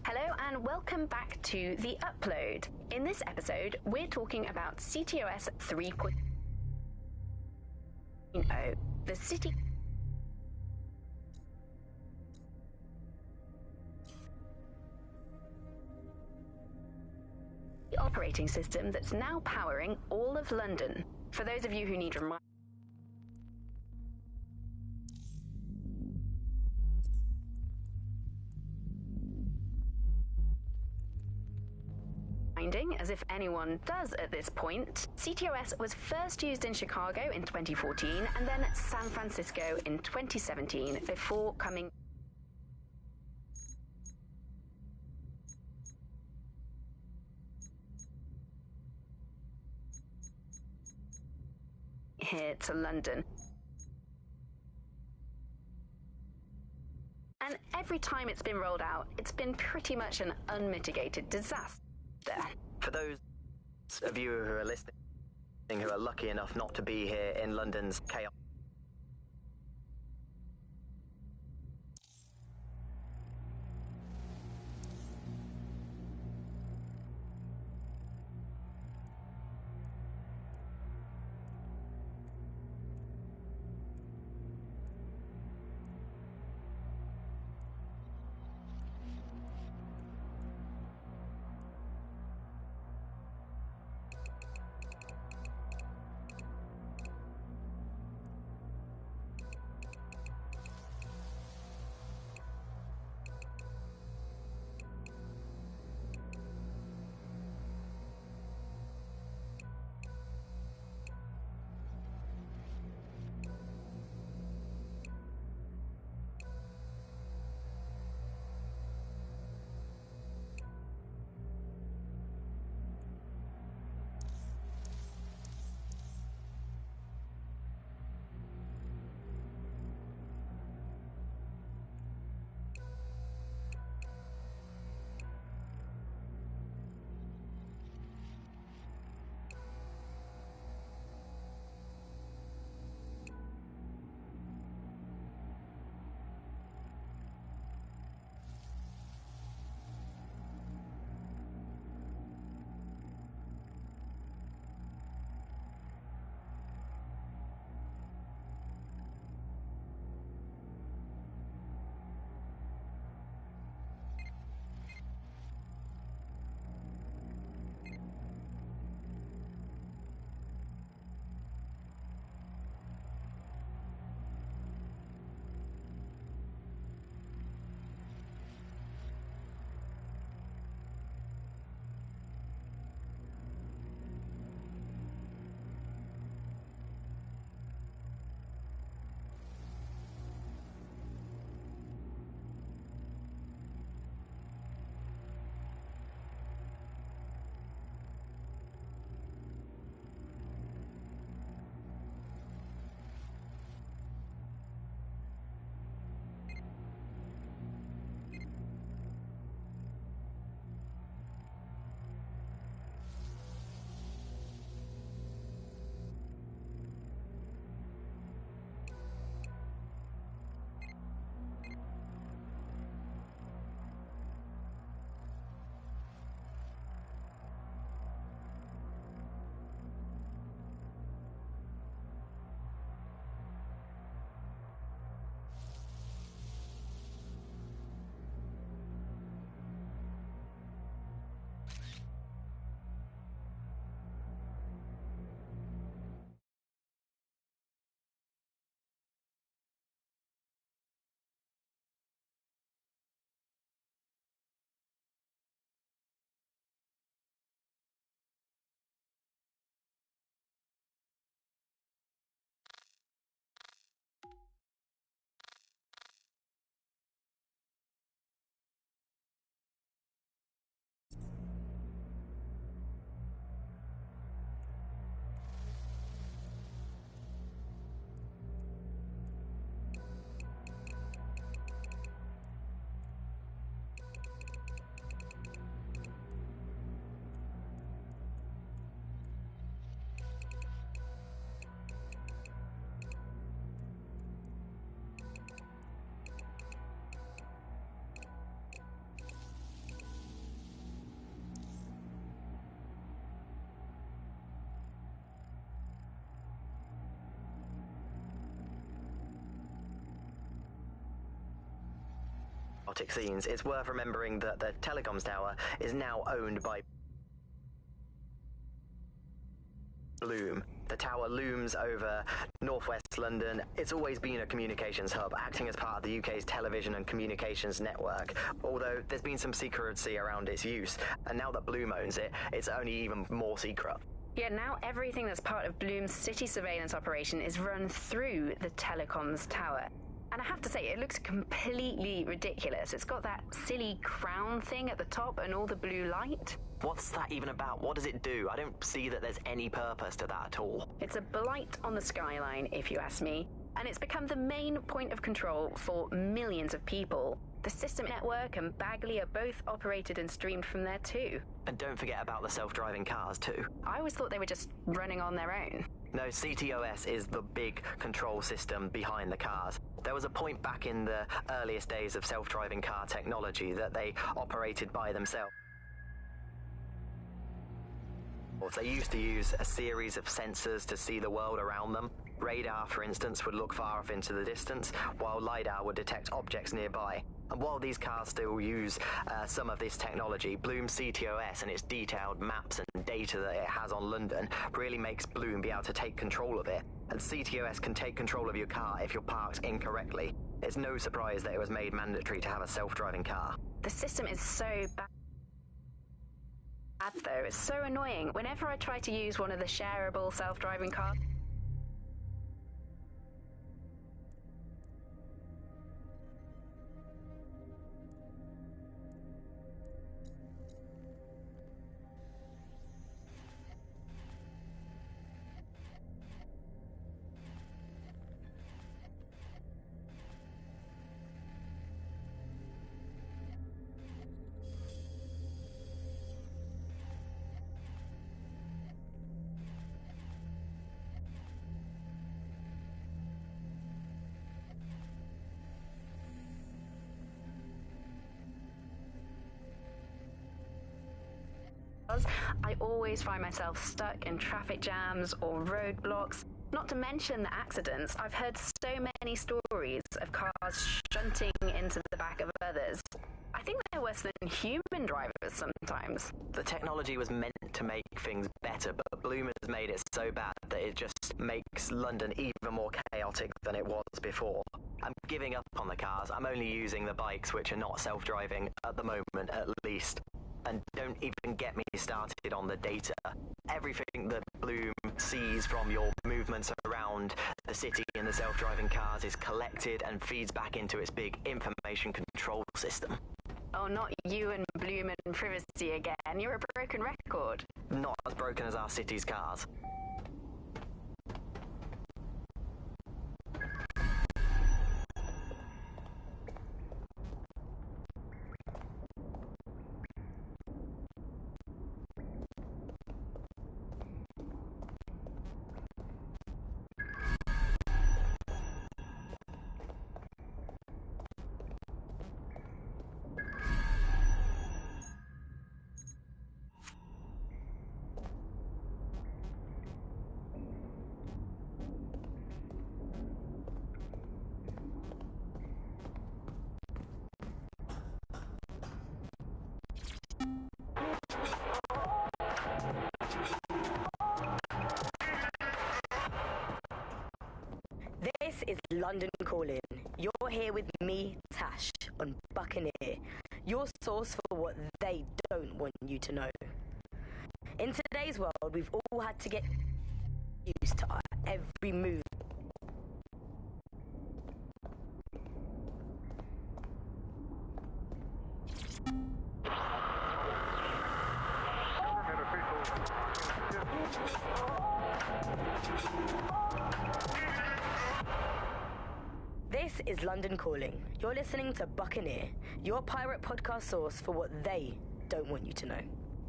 Hello and welcome back to The Upload. In this episode, we're talking about CTOS 3.0, the city operating system that's now powering all of London. For those of you who need reminding, as if anyone does at this point, CTOS was first used in Chicago in 2014 and then San Francisco in 2017 before coming here to London. And every time it's been rolled out, it's been pretty much an unmitigated disaster. For those of you who are listening, who are lucky enough not to be here in London's chaos, Scenes, it's worth remembering that the telecoms tower is now owned by Bloom. The tower looms over northwest London. It's always been a communications hub, acting as part of the UK's television and communications network, although there's been some secrecy around its use, and now that Bloom owns it, it's only even more secret. Yeah, now everything that's part of Bloom's city surveillance operation is run through the telecoms tower. And I have to say, it looks completely ridiculous. It's got that silly crown thing at the top and all the blue light. What's that even about? What does it do? I don't see that there's any purpose to that at all. It's a blight on the skyline, if you ask me. And it's become the main point of control for millions of people. The System Network and Bagley are both operated and streamed from there too. And don't forget about the self-driving cars too. I always thought they were just running on their own. No, CTOS is the big control system behind the cars. There was a point back in the earliest days of self-driving car technology that they operated by themselves. They used to use a series of sensors to see the world around them. Radar, for instance, would look far off into the distance, while LiDAR would detect objects nearby. And while these cars still use some of this technology, Bloom's CTOS and its detailed maps and data that it has on London really makes Bloom be able to take control of it. And CTOS can take control of your car if you're parked incorrectly. It's no surprise that it was made mandatory to have a self-driving car. The system is so bad though. It's so annoying. Whenever I try to use one of the shareable self-driving cars, I always find myself stuck in traffic jams or roadblocks. Not to mention the accidents. I've heard so many stories of cars shunting into the back of others. I think they're worse than human drivers sometimes. The technology was meant to make things better, but Bloom has made it so bad that it just makes London even more chaotic than it was before. I'm giving up on the cars. I'm only using the bikes, which are not self-driving at the moment, at least. And don't even get me started on the data. Everything that Bloom sees from your movements around the city in the self-driving cars is collected and feeds back into its big information control system. Oh, not you and Bloom and privacy again. You're a broken record. Not as broken as our city's cars. is London Calling. You're here with me, Tash, on Buccaneer, your source for what they don't want you to know. In today's world, we've all had to get used to our every move. This is London Calling. You're listening to Buccaneer, your pirate podcast source for what they don't want you to know.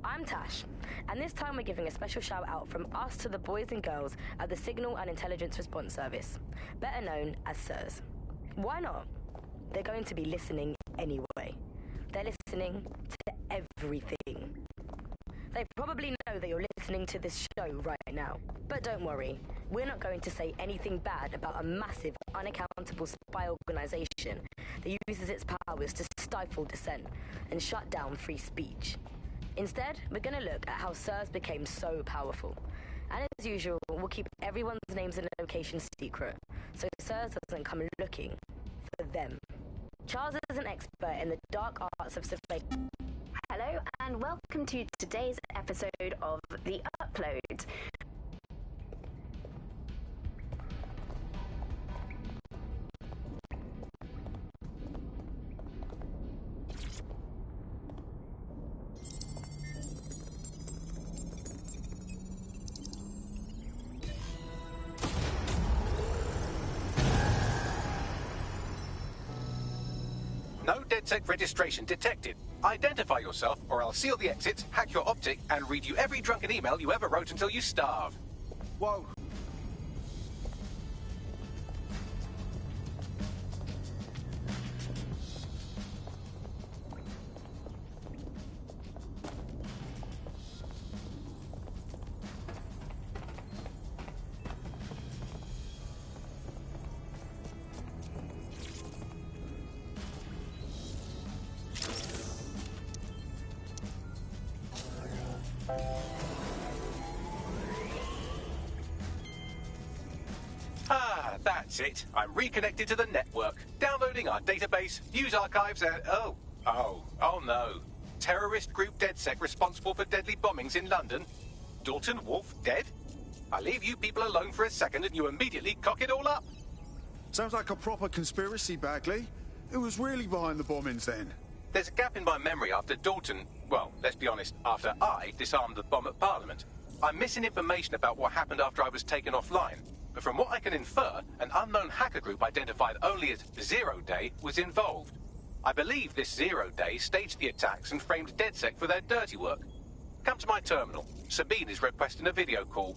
I'm Tash, and this time we're giving a special shout out from us to the boys and girls at the Signal and Intelligence Response Service, better known as SIRS. Why not? They're going to be listening anyway. They're listening to everything. They probably know that you're listening to this show right now. But don't worry, we're not going to say anything bad about a massive, unaccountable spy organisation that uses its powers to stifle dissent and shut down free speech. Instead, we're going to look at how SIRS became so powerful. And as usual, we'll keep everyone's names and locations secret, so SIRS doesn't come looking for them. Charles is an expert in the dark arts of surveillance. Hello and welcome to today's episode of The Upload. No DedSec registration detected. Identify yourself, or I'll seal the exits, hack your optic, and read you every drunken email you ever wrote until you starve. Whoa. Ah, that's it. I'm reconnected to the network. Downloading our database, news archives, and... Oh no. Terrorist group DedSec responsible for deadly bombings in London. Dalton Wolf dead? I leave you people alone for a second and you immediately cock it all up. Sounds like a proper conspiracy, Bagley. Who was really behind the bombings then? There's a gap in my memory after Dalton... Well, let's be honest, after I disarmed the bomb at Parliament. I'm missing information about what happened after I was taken offline. But from what I can infer, an unknown hacker group identified only as Zero Day was involved. I believe this Zero Day staged the attacks and framed DedSec for their dirty work. Come to my terminal. Sabine is requesting a video call.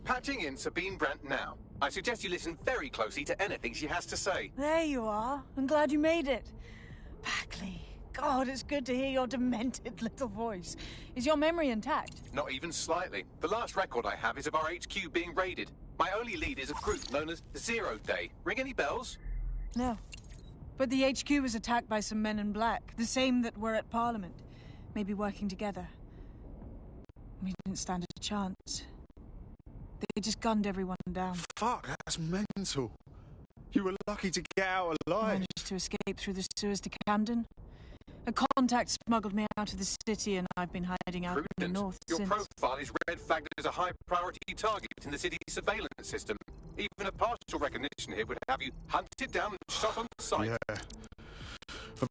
Patching in Sabine Brandt now. I suggest you listen very closely to anything she has to say. There you are. I'm glad you made it. Bagley, God, it's good to hear your demented little voice. Is your memory intact? Not even slightly. The last record I have is of our HQ being raided. My only lead is a group known as Zero Day. Ring any bells? No. But the HQ was attacked by some men in black, the same that were at Parliament. Maybe working together. We didn't stand a chance. They just gunned everyone down. Fuck, that's mental. You were lucky to get out alive. Managed to escape through the sewers to Camden. A contact smuggled me out of the city and I've been hiding out in the north Your since. profile is red flagged as a high-priority target in the city's surveillance system. Even a partial recognition here would have you hunted down and shot on sight. Yeah.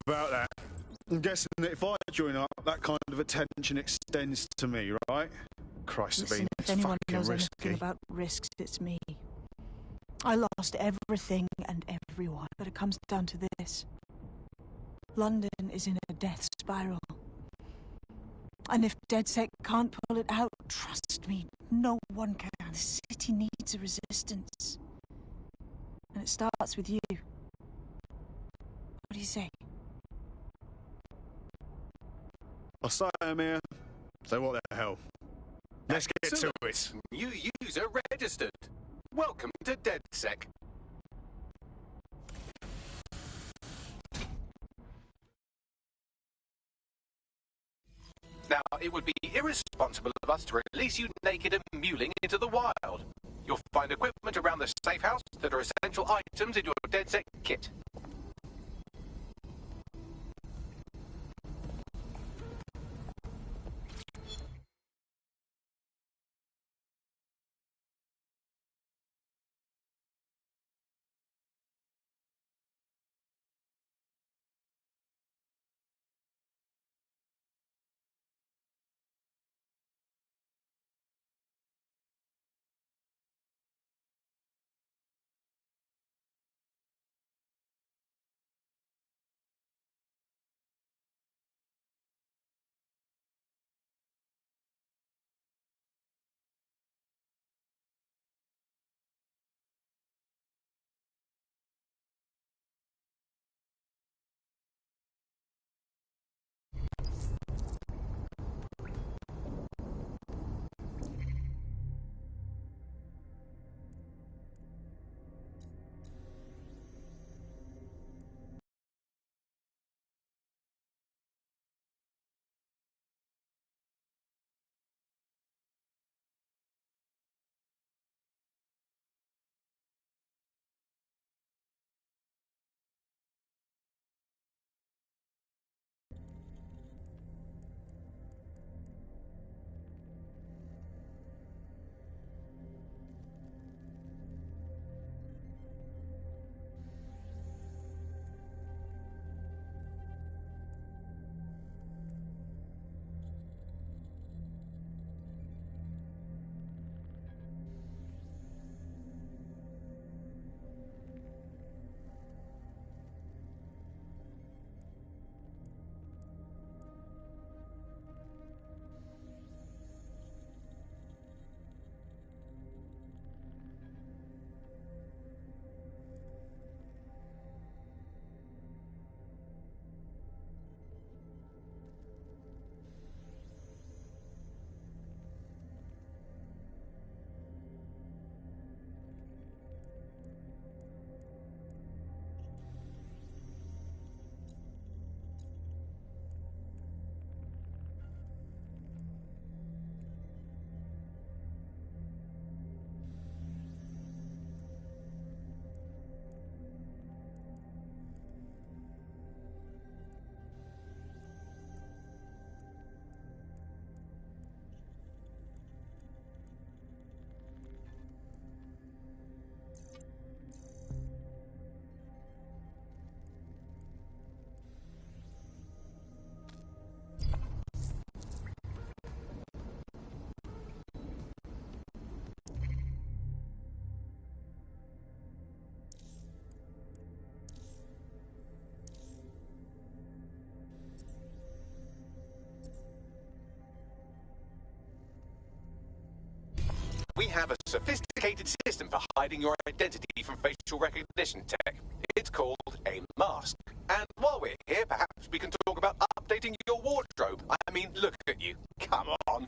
About that. I'm guessing that if I join up, that kind of attention extends to me, right? Christ, Listen, Sabine, if it's anyone fucking knows risky. anything about risks, it's me. I lost everything and everyone, but it comes down to this. London is in a death spiral. And if DedSec can't pull it out, trust me, no one can. The city needs a resistance. And it starts with you. say? I say I'm here. So what the hell? Let's get to it. New user registered. Welcome to DedSec. Now, it would be irresponsible of us to release you naked and mewling into the wild. You'll find equipment around the safe house that are essential items in your DedSec kit. We have a sophisticated system for hiding your identity from facial recognition tech. It's called a mask. And while we're here, perhaps we can talk about updating your wardrobe. I mean, look at you. Come on.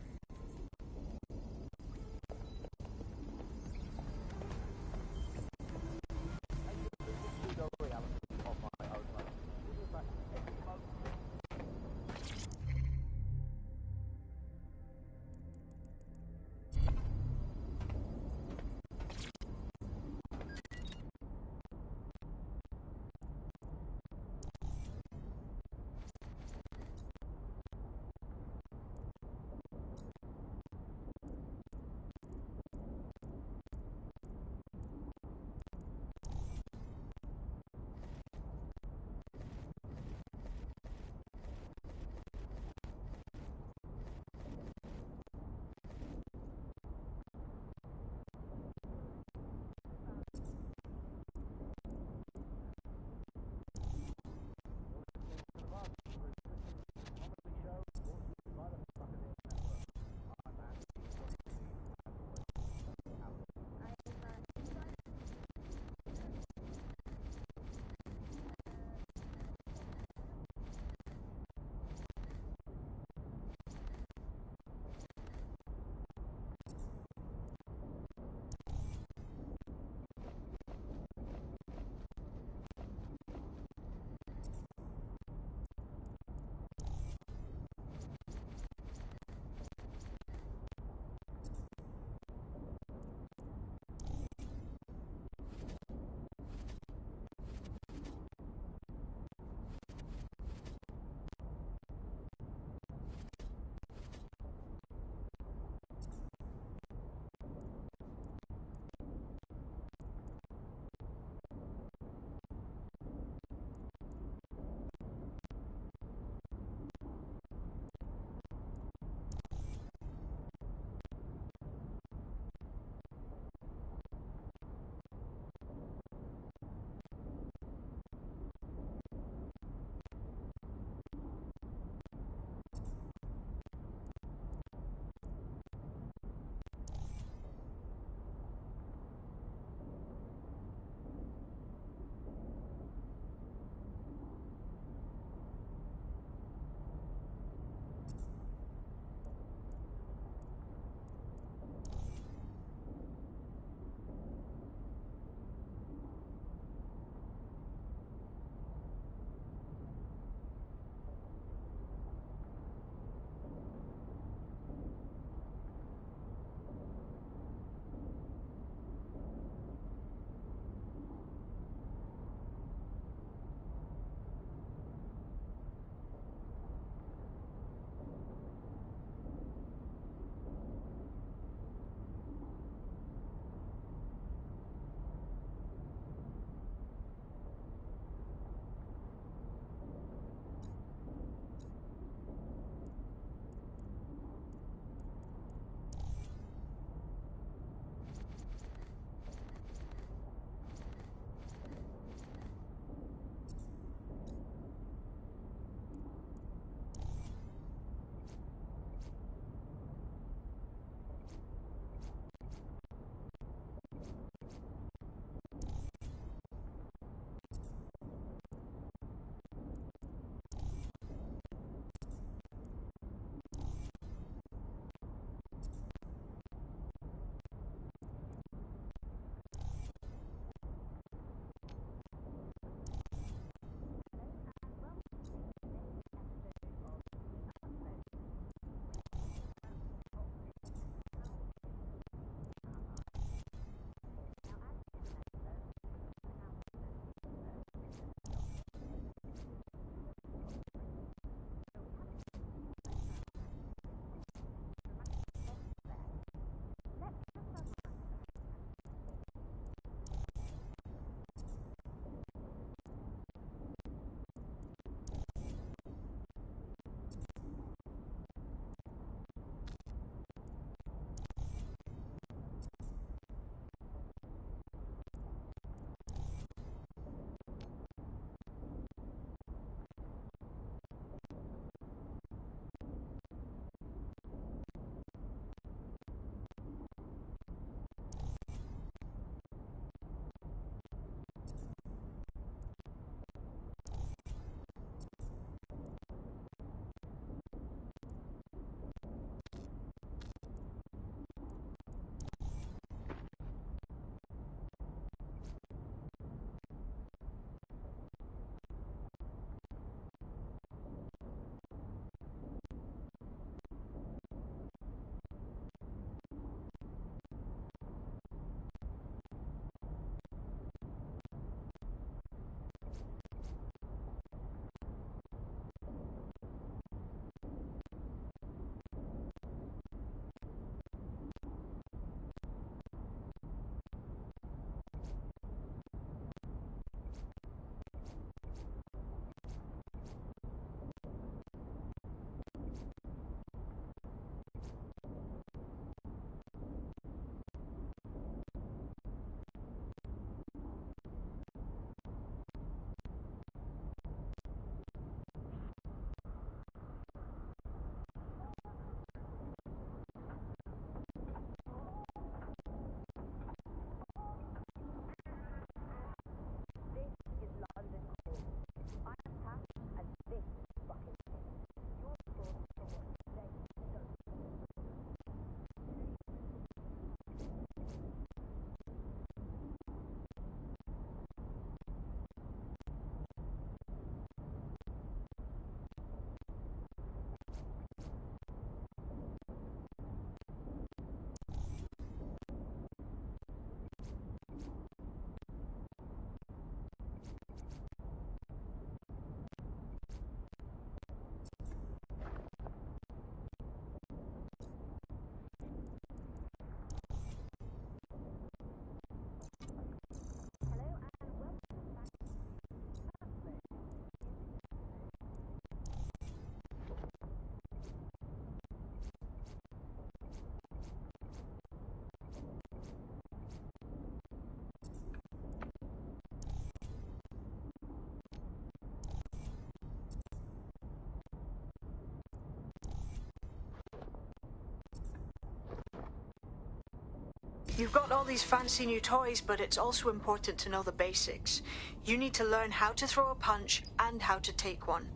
You've got all these fancy new toys, but it's also important to know the basics. You need to learn how to throw a punch and how to take one.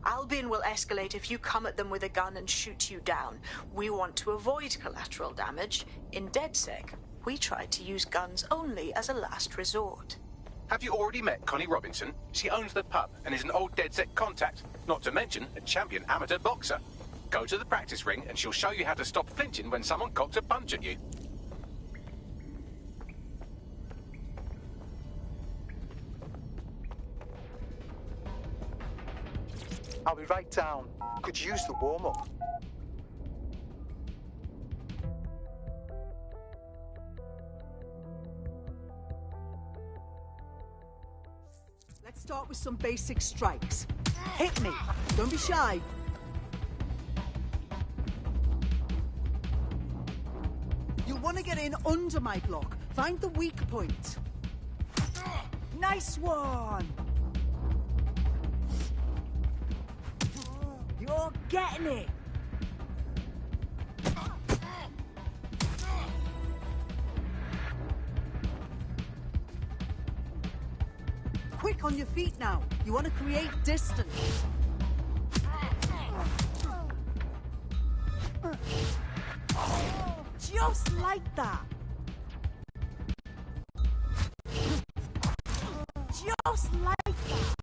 Albion will escalate if you come at them with a gun and shoot you down. We want to avoid collateral damage. In DedSec, we try to use guns only as a last resort. Have you already met Connie Robinson? She owns the pub and is an old DedSec contact, not to mention a champion amateur boxer. Go to the practice ring and she'll show you how to stop flinching when someone cocks a punch at you. I'll be right down. Could use the warm-up. Let's start with some basic strikes. Hit me. Don't be shy. You'll want to get in under my block. Find the weak point. Nice one! You're getting it! Quick on your feet now. You want to create distance. Just like that. Just like that.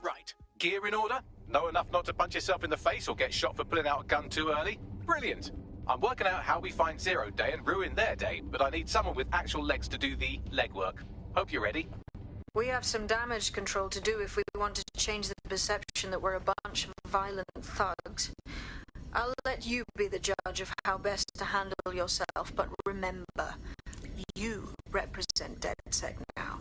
Right. Gear in order? Know enough not to punch yourself in the face or get shot for pulling out a gun too early? Brilliant. I'm working out how we find Zero Day and ruin their day, but I need someone with actual legs to do the legwork. Hope you're ready. We have some damage control to do if we want to change the perception that we're a bunch of violent thugs. I'll let you be the judge of how best to handle yourself, but remember, you represent DedSec now.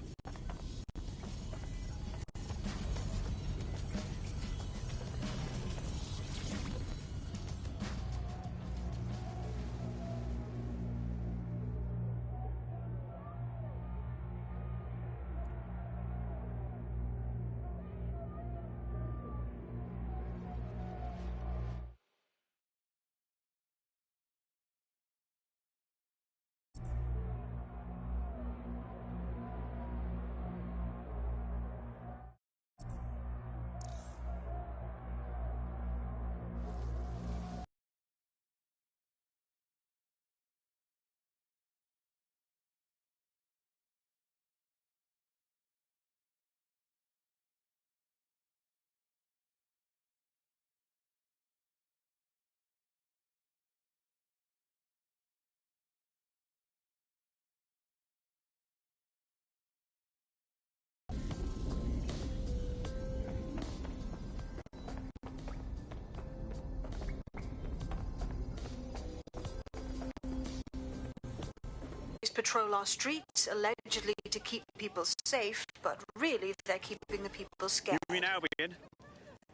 Patrol our streets, allegedly to keep people safe, but really they're keeping the people scared. You mean Albion?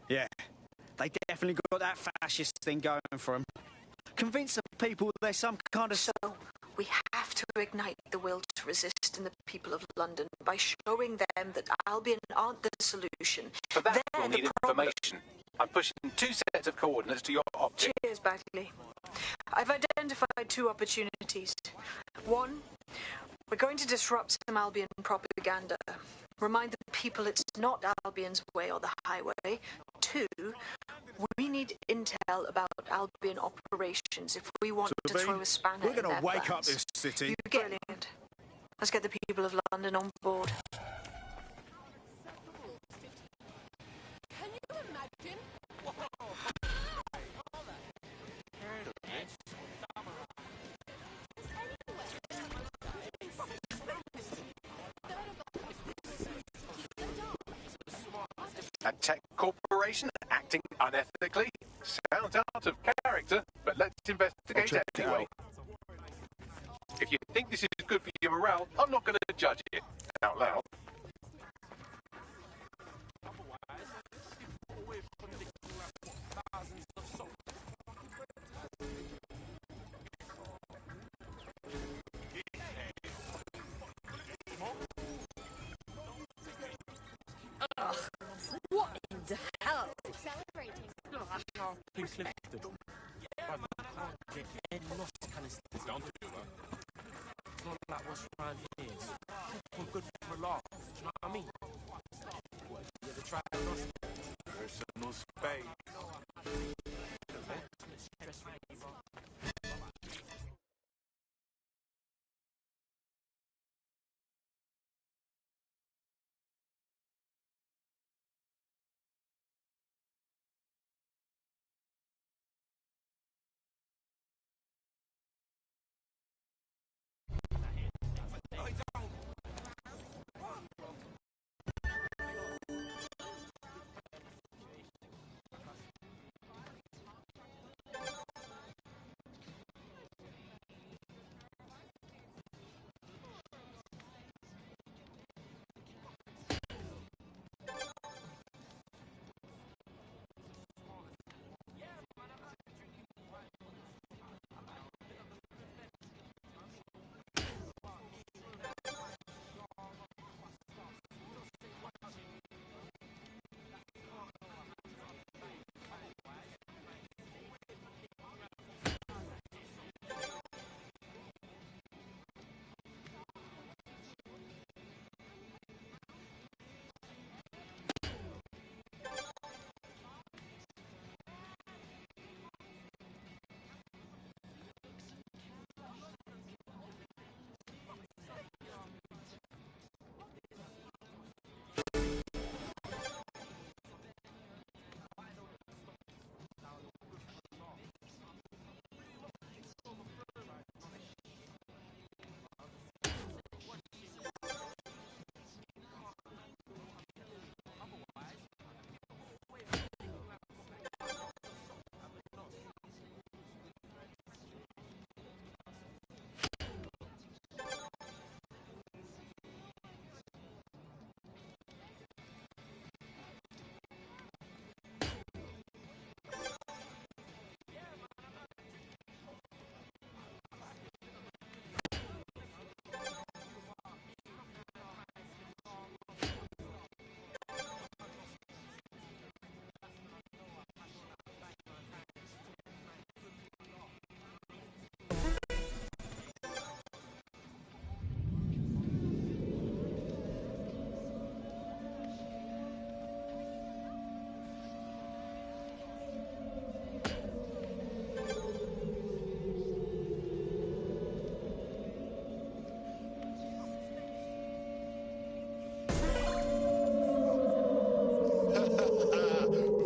Yeah, they definitely got that fascist thing going for them. Convince the people there's some kind of... So, we have to ignite the will to resist in the people of London by showing them that Albion aren't the solution. For that, They're we'll the need problem. information. I'm pushing 2 sets of coordinates to your optic. Cheers, Bagley. I've identified two opportunities. One, we're going to disrupt some Albion propaganda. Remind the people it's not Albion's way or the highway. Two, we need intel about Albion operations if we want to throw a spanner in their plans. We're going to wake up this city. You get it. Let's get the people of London on board. Can you imagine? A tech corporation acting unethically? Sounds out of character, but let's investigate anyway. If you think this is good for your morale, I'm not going to judge it out loud. Ugh, what in the hell? Celebrating. Please lift it. I can't get any lost canisters. Don't do that. It's not like what's around here. It's good for a laugh. Do you know what I mean? What, you ever tried lost? Personal space.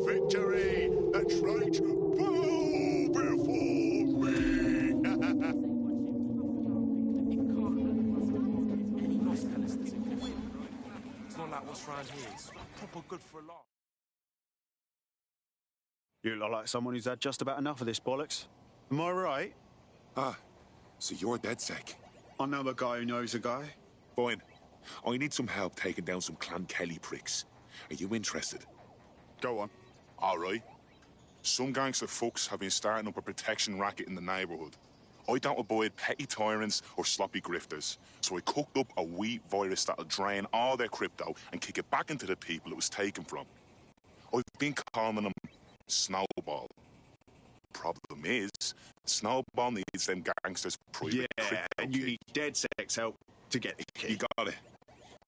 Victory! That's right! Bow before me! Any lost canisters in here? It's not like what's around here. It's proper good for a laugh. You look like someone who's had just about enough of this bollocks. Am I right? Ah, so you're DedSec. I know a guy who knows a guy. Fine. I need some help taking down some Clan Kelly pricks. Are you interested? Go on. All right. Some gangster fucks have been starting up a protection racket in the neighbourhood. I don't avoid petty tyrants or sloppy grifters, so I cooked up a wheat virus that'll drain all their crypto and kick it back into the people it was taken from. I've been calling them Snowball. Problem is, Snowball needs them gangsters' private Yeah, and you need dead sex help to get the key. You got it.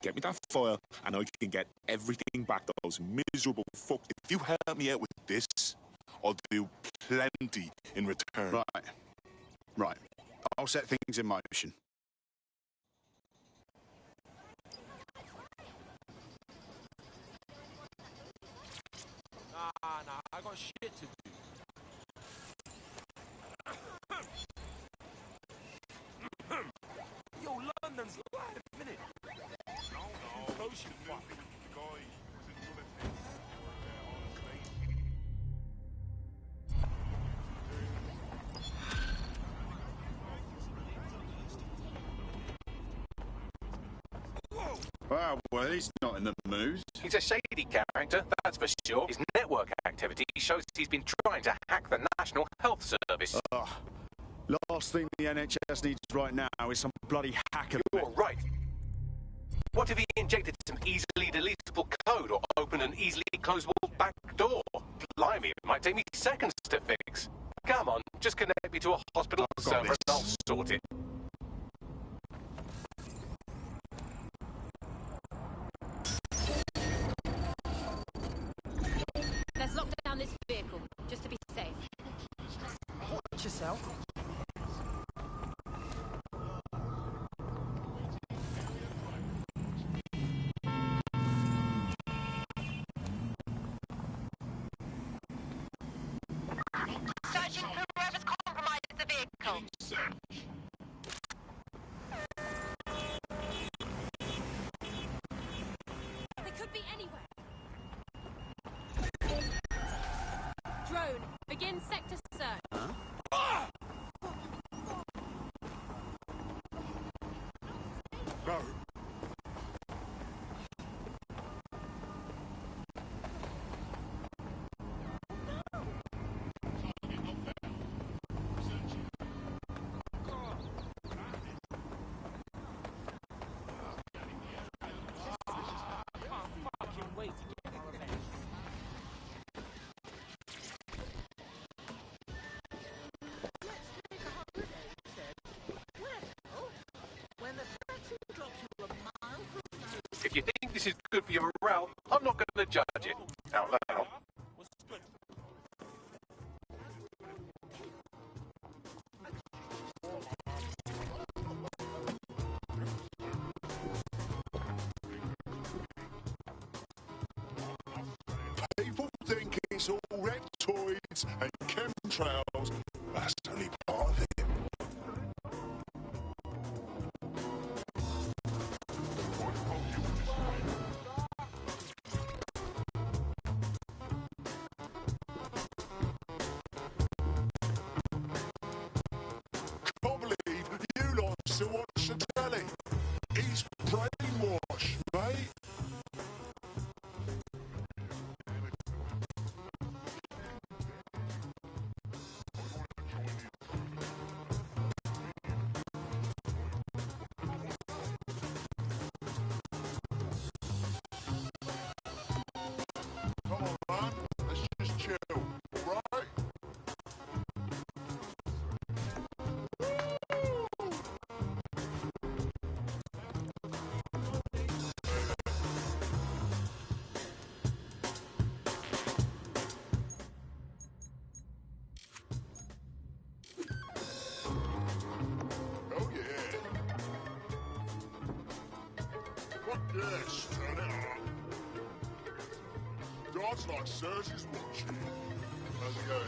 Get me that file, and I can get everything back to those miserable fuck. If you help me out with this, I'll do plenty in return. Right. I'll set things in motion. Nah, I got shit to do. Yo, London's live, innit? No. Ocean fuck. Well, he's not in the mood. He's a shady character, that's for sure. His network activity shows he's been trying to hack the National Health Service. Last thing the NHS needs right now is some bloody hacker. You're right. What if he injected some easily deletable code or opened an easily closable back door? Blimey, it might take me seconds to fix. Come on, just connect me to a hospital server and I'll sort it. Let's lock down this vehicle, just to be safe. Watch yourself. Searching for whoever's compromised the vehicle. They could be anywhere. Drone, begin sector search. No. If you think this is good for your morale, I'm not going to judge it. Out loud. People think it's all reptoids and chemtrails. That's only part of it. Can't believe you lot still watch the telly. He's brainwashed, mate. Come on, man. Let's just chill, right? Oh, yeah. What? Yes, turn it up. God's like Cersei's watching. How's it go?